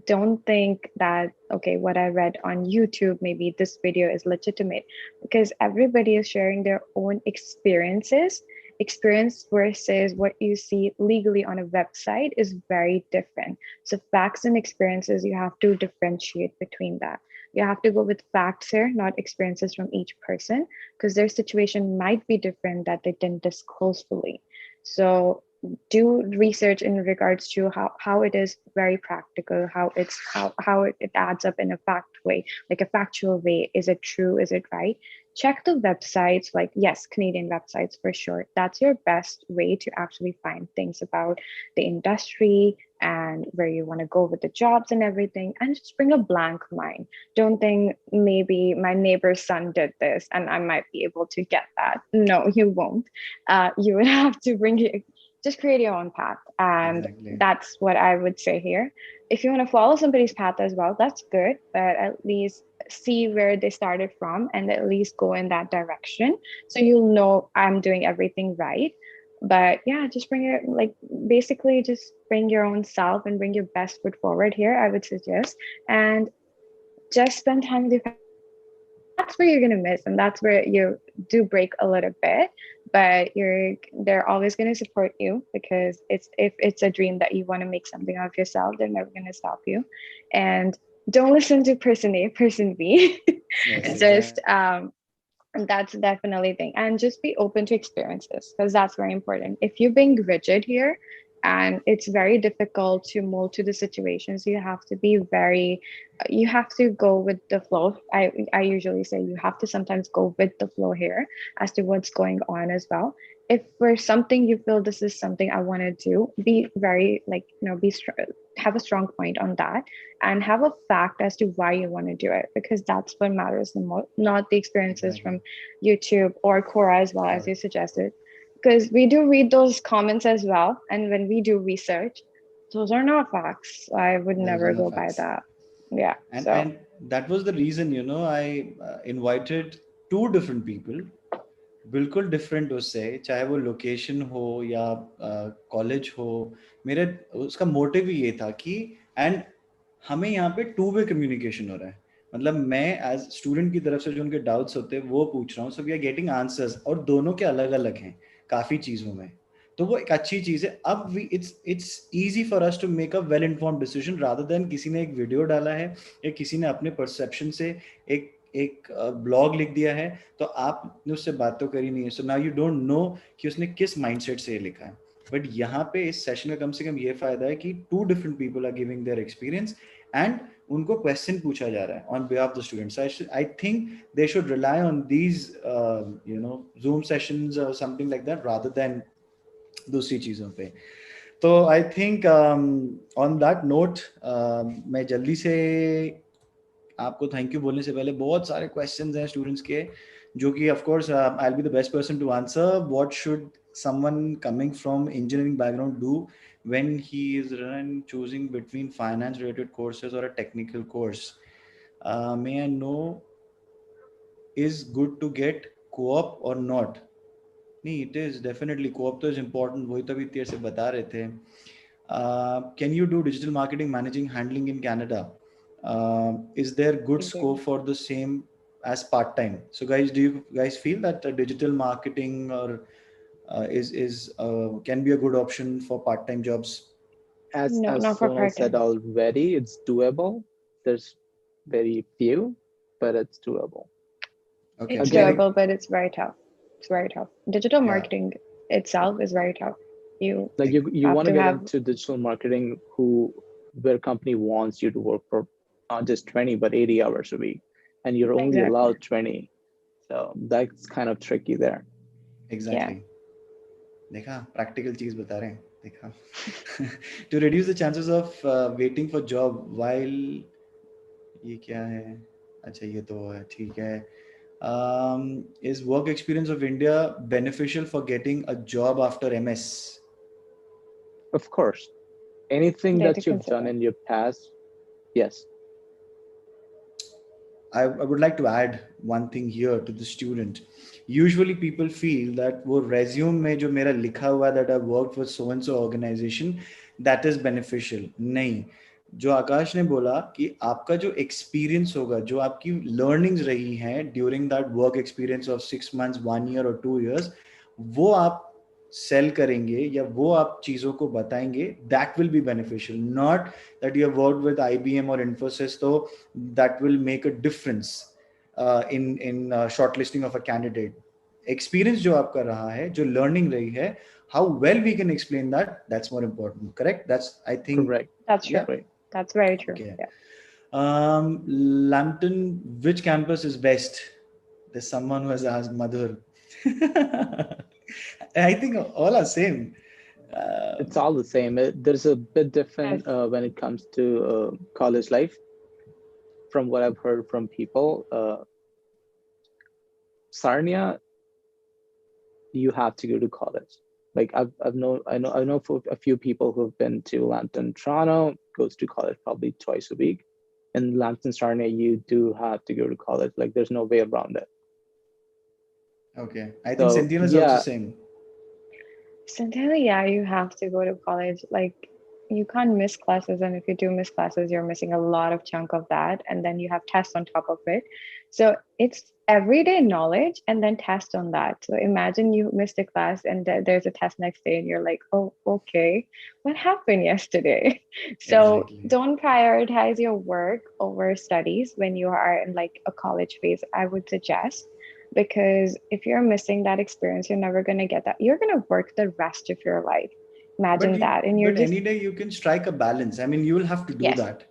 Don't think that, okay, what I read on YouTube, maybe this video is legitimate, because everybody is sharing their own experiences. Experience versus what you see legally on a website is very different. So facts and experiences, you have to differentiate between that. You have to go with facts here, not experiences from each person, because their situation might be different that they didn't disclose fully. So do research in regards to how it is very practical, how it adds up in a fact way, like a factual way. Is it true? Is it right? Check the websites, like, yes, Canadian websites for sure. That's your best way to actually find things about the industry and where you want to go with the jobs and everything. And just bring a blank mind. Don't think maybe my neighbor's son did this and I might be able to get that. No, you won't. You would have to just create your own path. And exactly. That's what I would say here. If you want to follow somebody's path as well, that's good, but at least see where they started from and at least go in that direction. So you'll know I'm doing everything right. But yeah, just bring it, like, basically just bring your own self and bring your best foot forward here, I would suggest. And just spend time with your family. That's where you're going to miss, and that's where you do break a little bit, but they're always going to support you, because if it's a dream that you want to make something of yourself, they're never going to stop you. And don't listen to person A, person B. Yes, just that's definitely thing. And just be open to experiences, because that's very important. If you're being rigid here and it's very difficult to mold to the situations, you have to go with the flow. I usually say you have to sometimes go with the flow here as to what's going on as well. If for something you feel this is something I want to do, be very, have a strong point on that and have a fact as to why you want to do it, because that's what matters the most, not the experiences Exactly. from YouTube or Quora as well, as Sure. you suggested. Because we do read those comments as well. And when we do research, those are not facts. I would Those are never the go by facts. that. Yeah. So And that was the reason, I invited two different people, बिल्कुल different उससे, चाहे वो location हो या college हो. मेरे उसका motive ही ये था कि एंड हमें यहाँ पे टू वे कम्युनिकेशन हो रहा है. मतलब मैं एज स्टूडेंट की तरफ से जो उनके डाउट्स होते हैं वो पूछ रहा हूँ, so we are getting answers, और दोनों के अलग अलग हैं काफ़ी चीज़ों में. तो वो एक अच्छी चीज़ है. अब we it's easy for us to make a well informed decision rather than किसी ने एक वीडियो डाला है या किसी ने अपने परसेप्शन से एक एक ब्लॉग लिख दिया है, तो आपने उससे बात तो करी नहीं है. So now you don't know कि उसने किस माइंडसेट से ये लिखा है. बट यहाँ पे इस सेशन का कम से कम ये फायदा है कि two different people are giving their experience and उनको क्वेश्चन पूछा जा रहा है on behalf the students. I think they should rely on these Zoom sessions और something like that rather than दूसरी चीज़ों पे. तो I think on that note मैं जल्दी से आपको थैंक यू बोलने से पहले बहुत सारे क्वेश्चंस हैं स्टूडेंट्स के, जो कि of course I will be the best person to answer. What should someone coming from engineering background do when he is choosing between finance related courses or a technical course? May I know, is good to get co-op or not? नहीं, it is definitely co-op तो is important, वही तो अभी तेरे से बता रहे थे. Can you do digital marketing, managing, handling in Canada? Is there good scope for the same as part-time? So guys, do you guys feel that digital marketing or is can be a good option for part-time jobs? no, As not for Sonal said part-time. already, it's doable. There's very few, but it's doable. Okay. It's Again, doable, but it's very tough. It's very tough. Digital Yeah. marketing itself is very tough. You like you have want to to get have into digital marketing where company wants you to work for not just 20 but 80 hours a week, and you're only exactly. allowed 20. So that's kind of tricky there. Exactly. देखा, practical चीज बता रहे हैं. देखा. To reduce the chances of waiting for job while, ये क्या है? अच्छा, ये तो है, ठीक है. Is work experience of India beneficial for getting a job after MS? Of course, anything They that you've done consider. in your past, yes. I would like to add one thing here to the student. Usually people feel that वो resume में जो मेरा लिखा हुआ that I worked with so and so organization, that is beneficial. नहीं, जो आकाश ने बोला कि आपका जो experience होगा, जो आपकी learnings रही हैं during that work experience of 6 months, 1 year or 2 years, वो आप सेल करेंगे या वो आप चीज़ों को बताएंगे, that will be beneficial. Not that you have worked with IBM or Infosys, so that will make a difference in shortlisting of a candidate. Experience जो आपका रहा है, जो learning रही है, how well we can explain that, that's more important. Correct? That's, I think. Correct. That's true. Yeah. Right. That's very true. Okay. Yeah. Lambton, which campus is best? There's someone who has asked Madhur. I think all are same. It's all the same. There's a bit different Yes. when it comes to college life. From what I've heard from people, Sarnia, you have to go to college. Like I know for a few people who've been to Lambton, Toronto, goes to college probably twice a week. In Lambton, Sarnia, you do have to go to college. Like there's no way around it. Okay, I think So, Sentinel is yeah. also same. Sometimes, yeah, you have to go to college. Like, you can't miss classes, and if you do miss classes, you're missing a lot of chunk of that, and then you have tests on top of it. So it's everyday knowledge and then test on that. So imagine you missed a class and there's a test next day, and you're like, oh, okay, what happened yesterday? So Exactly. don't prioritize your work over studies when you are in like a college phase, I would suggest, because if you're missing that experience, you're never going to get that. You're going to work the rest of your life. Imagine that. And you're But just, any day you can strike a balance. I mean, you will have to do yes, that.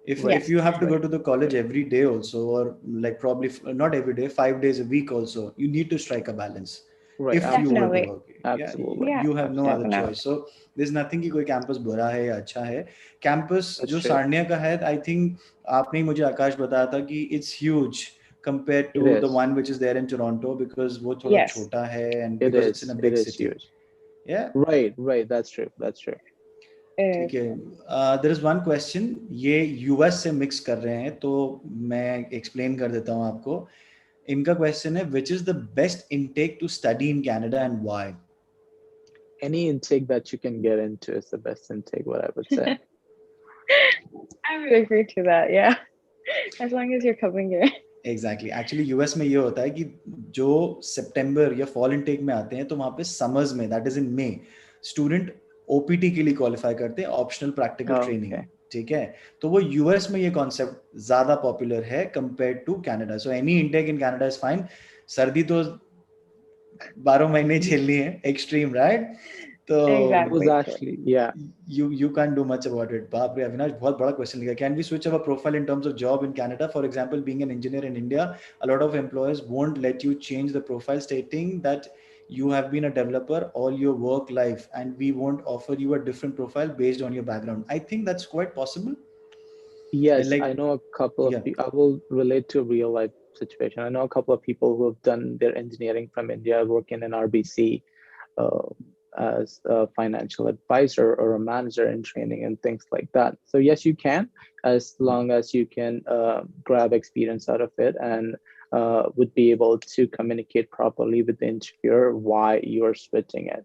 If Right. if you have to go to the college every day also, or like probably not every day, 5 days a week also, you need to strike a balance. Right. if you were to Definitely. work. Yeah, Absolutely. Yeah, you have no other Absolutely. definitely. choice. So there's nothing कि कोई campus बुरा है या अच्छा है. Campus That's जो true. Sarnia का है, I think आपने ही मुझे आकाश बताया था कि it's huge compared It to the is. one which is there in Toronto, because वो थोड़ा Yes, छोटा है and It because it's in is. a It big is city. huge. Yeah. Right. Right. That's true. That's true. it ठीक is. है. There is one question, ये US से mix कर रहे हैं तो मैं एक्सप्लेन कर देता हूँ आपको. इनका क्वेश्चन है, which is the best intake to study in Canada and why? Any intake that you can get into is the best intake, what I would say. I would agree to that. Yeah, as long as you're coming here. Exactly. Actually US में ये होता है कि जो सितंबर या fall intake में आते हैं तो वहाँ पे समर्स में, that is in May, student OPT के लिए क्वालिफाई करते हैं, ऑप्शनल प्रैक्टिकल ट्रेनिंग. Okay. ठीक है, तो वो यूएस में ये कॉन्सेप्ट ज्यादा पॉपुलर है compare to Canada. So any intake in Canada is fine. सर्दी तो 12 महीने झेलनी है, एक्सट्रीम, राइट? तो It was Exactly. actually, yeah. you can't do much about it. बाप रे, अविनाश बहुत बड़ा क्वेश्चन लिखा. Can we switch our profile in terms of job in Canada? For example, being an engineer in India, a lot of employers won't let you change the profile stating that you have been a developer all your work life, and we won't offer you a different profile based on your background. I think that's quite possible. And Yes, like, I know a couple of yeah, people. I will relate to a real life situation. I know a couple of people who have done their engineering from India, working in RBC uh, as a financial advisor or a manager in training and things like that. So yes, you can, as long as you can grab experience out of it and would be able to communicate properly with the interviewer why you're switching it,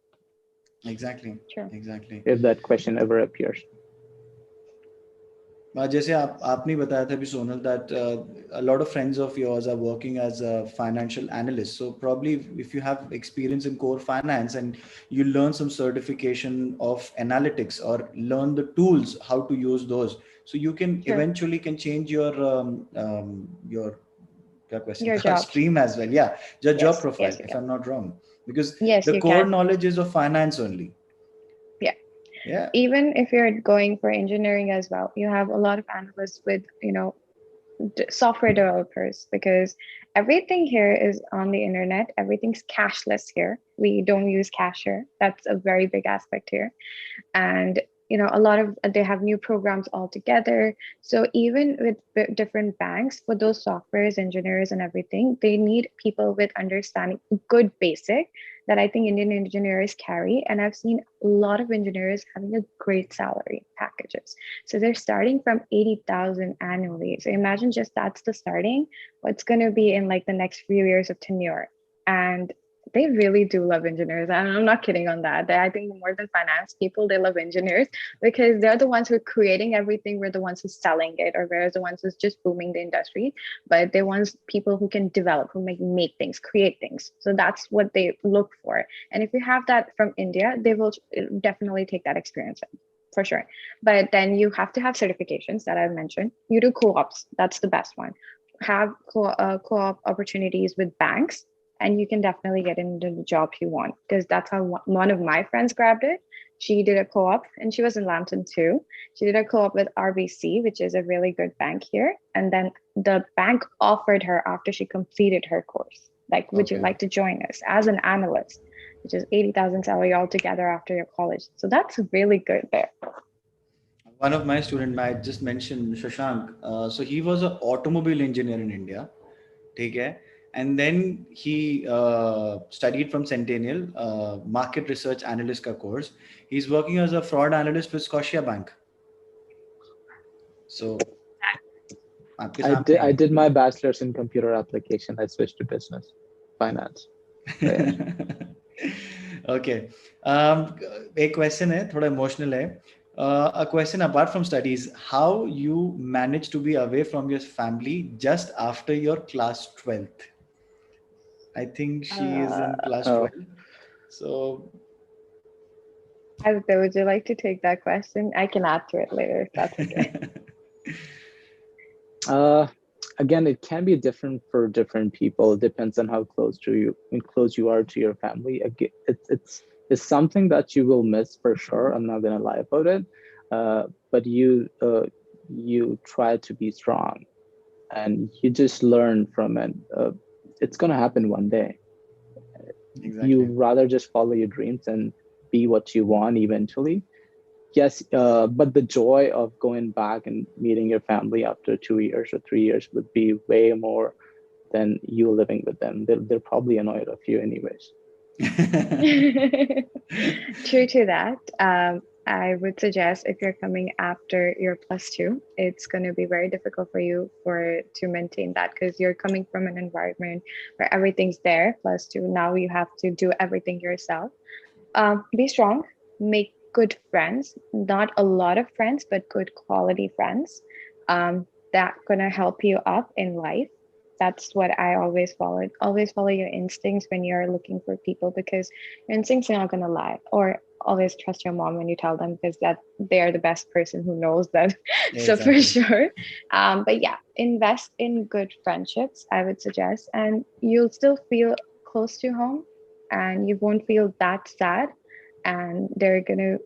exactly, True. exactly. if that question ever appears. जैसे आपने बताया था अभी Sonal, that a lot of friends of yours are working as a financial analyst, so probably if you have experience in core finance and you learn some certification of analytics or learn the tools how to use those, so you can Sure. eventually can change your क्या question Your था? job. Stream as well, yeah, your job Yes, profile, yes, you if can. I'm not wrong, because Yes, the you core can. knowledge is of finance only. Yeah. Yeah. Even if you're going for engineering as well, you have a lot of analysts with, software developers, because everything here is on the internet. Everything's cashless here. We don't use cash here. That's a very big aspect here. And a lot of they have new programs altogether. So even with different banks, for those softwares engineers and everything, they need people with understanding good basic that I think Indian engineers carry. And I've seen a lot of engineers having a great salary packages. So they're starting from 80,000 annually. So imagine just that's the starting. What's going to be in like the next few years of tenure. And they really do love engineers. And I'm not kidding on that. I think more than finance people, they love engineers because they're the ones who are creating everything. We're the ones who's selling it, or we're the ones who's just booming the industry. But they want people who can develop, who make things, create things. So that's what they look for. And if you have that from India, they will definitely take that experience for sure. But then you have to have certifications that I've mentioned. You do co-ops. That's the best one. Have co-op opportunities with banks, and you can definitely get into the job you want, because that's how one of my friends grabbed it. She did a co-op, and she was in Lambton too. She did a co-op with RBC, which is a really good bank here. And then the bank offered her after she completed her course, like, would you Okay. like to join us as an analyst, which is 80,000 salary altogether after your college. So that's really good there. One of my student, I just mentioned Shashank. So he was an automobile engineer in India. ठीक है? And then he studied from Centennial, market research analyst का course. He's working as a fraud analyst with Scotia Bank. So आपके सामने I did my bachelor's in computer application. I switched to business finance. So, yeah. Okay. एक question है, थोड़ा emotional है. A question apart from studies: how you managed to be away from your family just after your class 12th? I think she is in class Oh, 12. So Aditya, would you like to take that question? I can add to it later if that's okay. again, it can be different for different people. It depends on how close you are to your family. Again, it's something that you will miss for sure. I'm not gonna lie about it. But you try to be strong, and you just learn from it. It's gonna happen one day. You Exactly. rather just follow your dreams and be what you want eventually. Yes, but the joy of going back and meeting your family after 2 years or 3 years would be way more than you living with them. They're probably annoyed of you anyways. True to that. I would suggest if you're coming after your plus two, it's going to be very difficult for you for to maintain that because you're coming from an environment where everything's there. Plus two, now you have to do everything yourself. Be strong, make good friends, not a lot of friends, but good quality friends. That gonna help you up in life. That's what I always followed. Always follow your instincts when you're looking for people because your instincts are not gonna lie. Or always trust your mom when you tell them because that they are the best person who knows that. So for Exactly. sure. But yeah, invest in good friendships, I would suggest, and you'll still feel close to home and you won't feel that sad and they're gonna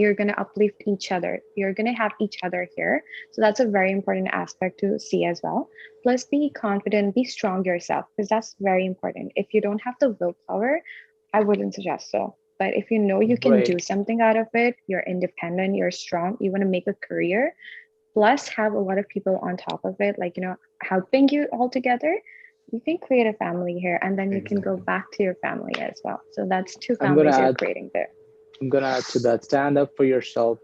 you're gonna uplift each other, you're gonna have each other here, so that's a very important aspect to see as well. Plus be confident, be strong yourself because that's very important. If you don't have the willpower, I wouldn't suggest so, but if you know you can Right. do something out of it, you're independent, you're strong, you want to make a career, plus have a lot of people on top of it, like helping you all together, you can create a family here and then you can go Exactly. back to your family as well. So that's two I'm gonna families you're add creating there. I'm gonna add to that. Stand up for yourself.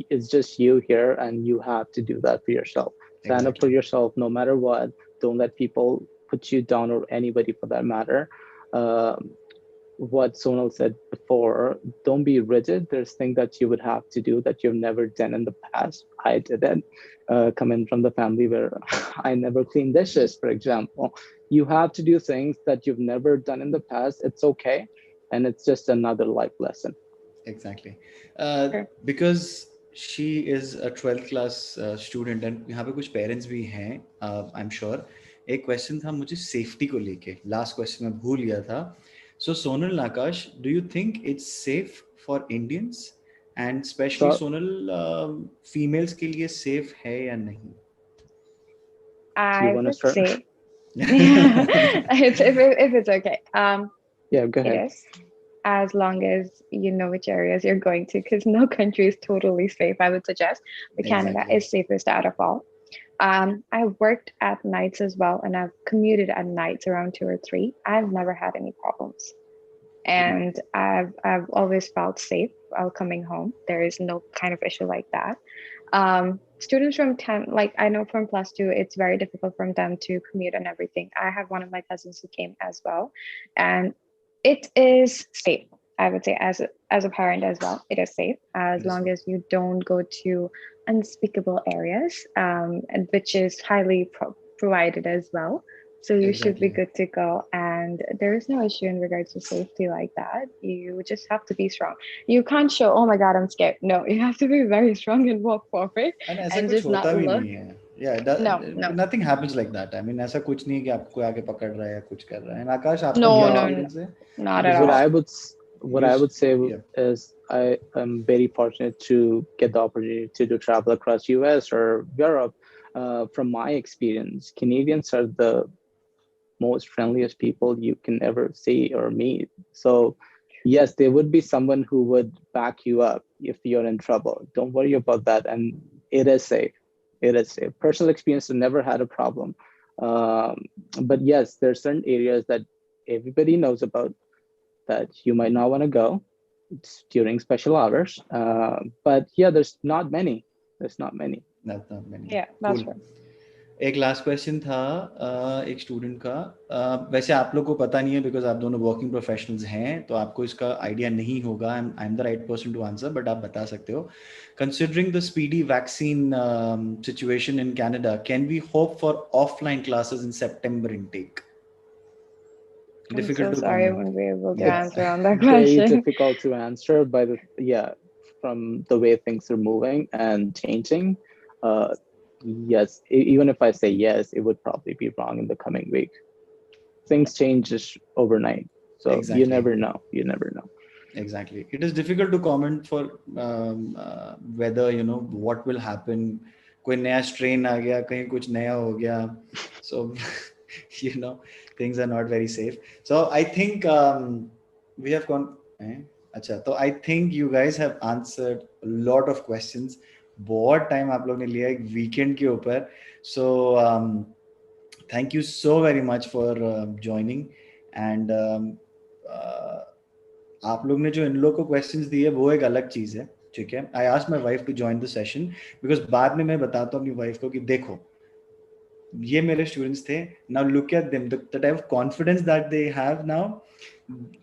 It's just you here, and you have to do that for yourself. Stand up for Exactly. yourself, no matter what. Don't let people put you down, or anybody for that matter. Um, what Sonal said before, don't be rigid. There's things that you would have to do that you've never done in the past. I didn't. Coming from the family where I never cleaned dishes, for example. You have to do things that you've never done in the past. It's okay. And it's just another life lesson. Exactly. Sure. Because she is a 12th class student and यहाँ पे कुछ parents भी हैं, I am sure. एक question था मुझे safety को लेके, लास्ट क्वेश्चन मैं भूल गया था. So Sonal Akash, do you think it's safe for Indians and specially So Sonal, females के लिए सेफ है या नहीं? you I want to would start? say, if it's okay. Yeah, go It ahead. is, as long as you know which areas you're going to, because no country is totally safe, I would suggest. But Canada Exactly. is safest out of all. I worked at nights as well, and I've commuted at nights around 2 or 3. I've never had any problems, and I've always felt safe while coming home. There is no kind of issue like that. Students from 10, like I know from plus two, it's very difficult for them to commute and everything. I have one of my cousins who came as well, and it is safe. I would say as a parent as well, it is safe as It is long safe. as you don't go to unspeakable areas, and which is highly provided as well. So you should be Exactly. good to go, and there is no issue in regards to safety like that. You just have to be strong. You can't show, oh my God, I'm scared. No, you have to be very strong and walk forward And ऐसा and कुछ just not होता भी look. नहीं है. Yeah, No, no, nothing happens like that. I mean, ऐसा कुछ नहीं है कि आपको आके पकड़ रहा है या कुछ कर रहा है. And आकाश, आपका क्या no, Yeah, no, no, experience है? not at what Because all. I would what you, I would say yeah, is I am very fortunate to get the opportunity to travel across US or Europe. From my experience, Canadians are the most friendliest people you can ever see or meet. So yes, there would be someone who would back you up if you're in trouble. Don't worry about that. And it is safe. It is safe. Personal experience, I never had a problem. Um, but yes, there are certain areas that everybody knows about that you might not want to go during special hours. But yeah, there's not many. There's not many. that's not many. Yeah, that's Cool. true. एक last question था, एक student का. वैसे आप लोग को पता नहीं है बिकॉज आप दोनों वर्किंग प्रोफेशनल्स हैं, तो आपको इसका आइडिया नहीं होगा. I am the right person to answer, but आप बता सकते हो. Considering the speedy vaccine situation in Canada, can we hope for offline classes in September intake? I'm Difficult so to sorry, I comment. won't be able to Yeah. It's answer on that very question. difficult to answer by from the way things are moving and changing. Uh, yes, even if I say yes, it would probably be wrong in the coming week. Things change just overnight, so you Exactly. never know. You never know. Exactly. It is difficult to comment for whether what will happen. कोई नया strain आ गया, कहीं कुछ नया हो गया. So you know things are not very safe. So I think we have gone. अच्छा, तो I think you guys have answered a lot of questions. बहुत टाइम आप लोग ने लिया एक वीकेंड के ऊपर. So thank you so very much for joining. And आप लोग ने जो इन लोग को क्वेश्चंस दिए वो एक अलग चीज़ है. ठीक है, I asked my wife to join the session because बाद में मैं बताता हूँ अपनी वाइफ को कि देखो ये मेरे स्टूडेंट्स थे. Now look at them, the type of confidence that they have now.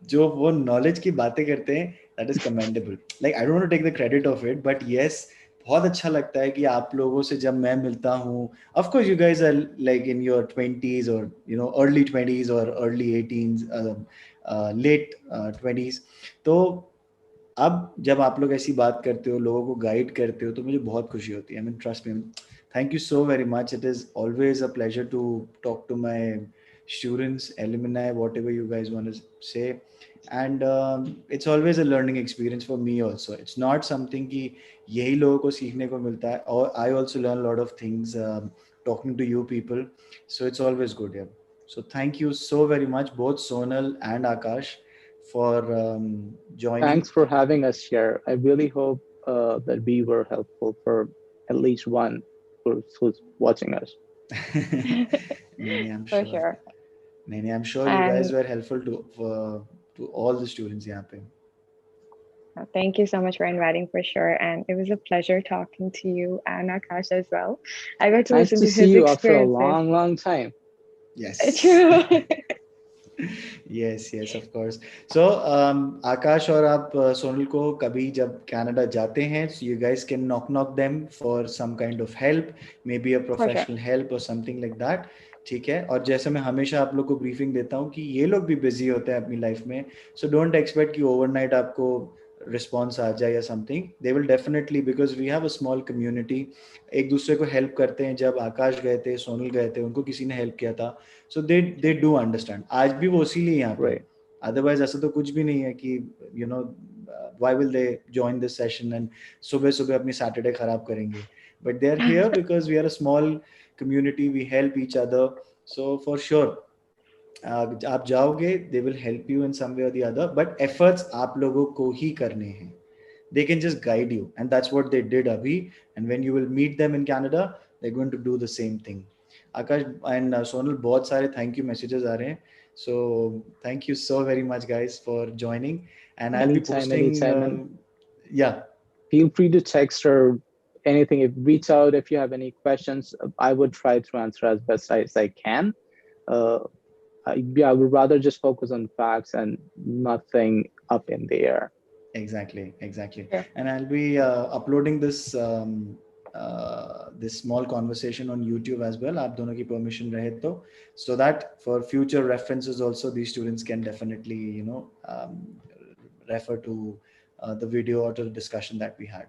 जो वो नॉलेज की बातें करते हैं, that is commendable. Like I don't want to take the credit of it, but yes, बहुत अच्छा लगता है कि आप लोगों से जब मैं मिलता हूँ. Of course you guys are like in your 20s और अर्ली 20s और अर्ली 18s, लेट 20s. तो अब जब आप लोग ऐसी बात करते हो, लोगों को गाइड करते हो, तो मुझे बहुत खुशी होती है. I mean trust me, thank you so very much. It is always a pleasure to talk to my students, alumni, whatever you guys want to say. And it's always a learning experience for me also. It's not something कि यही लोगों को सीखने को मिलता है. और I also learn a lot of things talking to you people. So it's always good. Yeah. So thank you so very much, both Sonal and Akash, for joining. Thanks for having us here. I really hope that we were helpful for at least one who's watching us. I'm For sure. sure. I'm sure you guys were helpful to all the students यहाँ पे. Thank you so much for inviting, for sure. And it was a pleasure talking to you and Akash as well. I got to Nice listen to to see his you after a experiences. long time. Yes. True. yes, of course. So आकाश और आप सोनल को कभी जब Canada जाते हैं, so you guys can knock them for some kind of help, maybe a professional help or something like that. ठीक है. और जैसे मैं हमेशा आप लोग को ब्रीफिंग देता हूँ कि ये लोग भी बिजी होते हैं अपनी लाइफ में, सो डोंट एक्सपेक्ट कि ओवरनाइट आपको रिस्पॉन्स आ जाए या something. They will definitely, because we have a small community, एक दूसरे को हेल्प करते हैं. जब आकाश गए थे, सोनल गए थे, उनको किसी ने हेल्प किया था. सो दे डू अंडरस्टैंड. आज भी वो इसीलिए यहाँ पे. अदरवाइज ऐसा तो कुछ भी नहीं है कि why will they join this session and सुबह सुबह अपनी सैटरडे खराब करेंगे. But they are here because we are a small community, we help each other. So for sure आप जाओगे, they will help you in some way or the other, but efforts आप लोगों को ही करने हैं. They can just guide you, and that's what they did, Abhi. And when you will meet them in Canada, they're going to do the same thing. Akash and Sonal, बहुत सारे thank you messages आ रहे हैं. So thank you so very much, guys, for joining. And I'll be posting. Anytime. Yeah. Feel free to text or anything. Reach out if you have any questions. I would try to answer as best as I can. I would rather just focus on facts and nothing up in the air. Exactly. Yeah. And I'll be uploading this this small conversation on YouTube as well. आप दोनों की permission रहे तो, so that for future references also these students can definitely refer to the video or to the discussion that we had.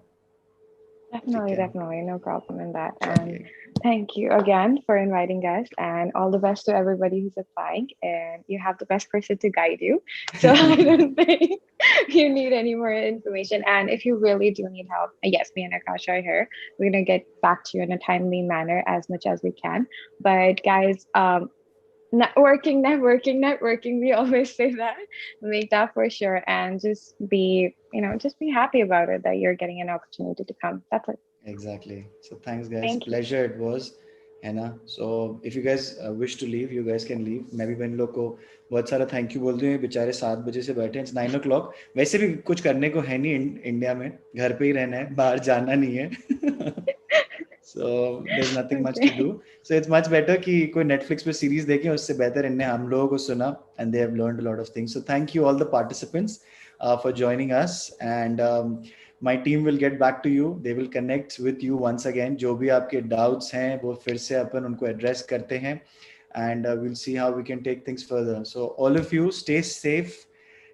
Definitely, no problem in that. And thank you again for inviting us, and all the best to everybody who's applying. And you have the best person to guide you. So I don't think you need any more information. And if you really do need help, yes, me and Akash are here. We're gonna get back to you in a timely manner as much as we can. But guys, networking. We always say that. Make that for sure, and just be happy about it that you're getting an opportunity to come. That's it. Exactly. So thanks, guys. Thank you. Pleasure it was, Hannah. So if you guys wish to leave, you guys can leave. मैं भी बहन लोग को बहुत सारा thank you बोल दूँ. बेचारे 7 बजे से बैठे हैं. It's 9 o'clock. वैसे भी कुछ करने को है नहीं इंडिया में. घर पे ही रहना है, बाहर जाना नहीं है. So there's nothing much to do. So it's much better कि कोई Netflix पे सीरीज देखें, उससे बेहतर इनने हम लोगों को सुना, and they have learned a lot of things. So thank you all the participants for joining us, and my team will get back to you. They will connect with you once again. जो भी आपके doubts हैं वो फिर से अपन उनको address करते हैं, and we'll see how we can take things further. So all of you stay safe,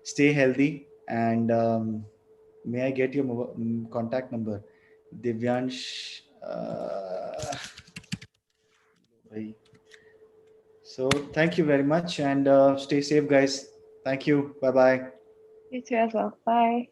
stay healthy, and may I get your contact number? Divyansh. So thank you very much, and stay safe, guys. Thank you. Bye bye. You too as well. Bye.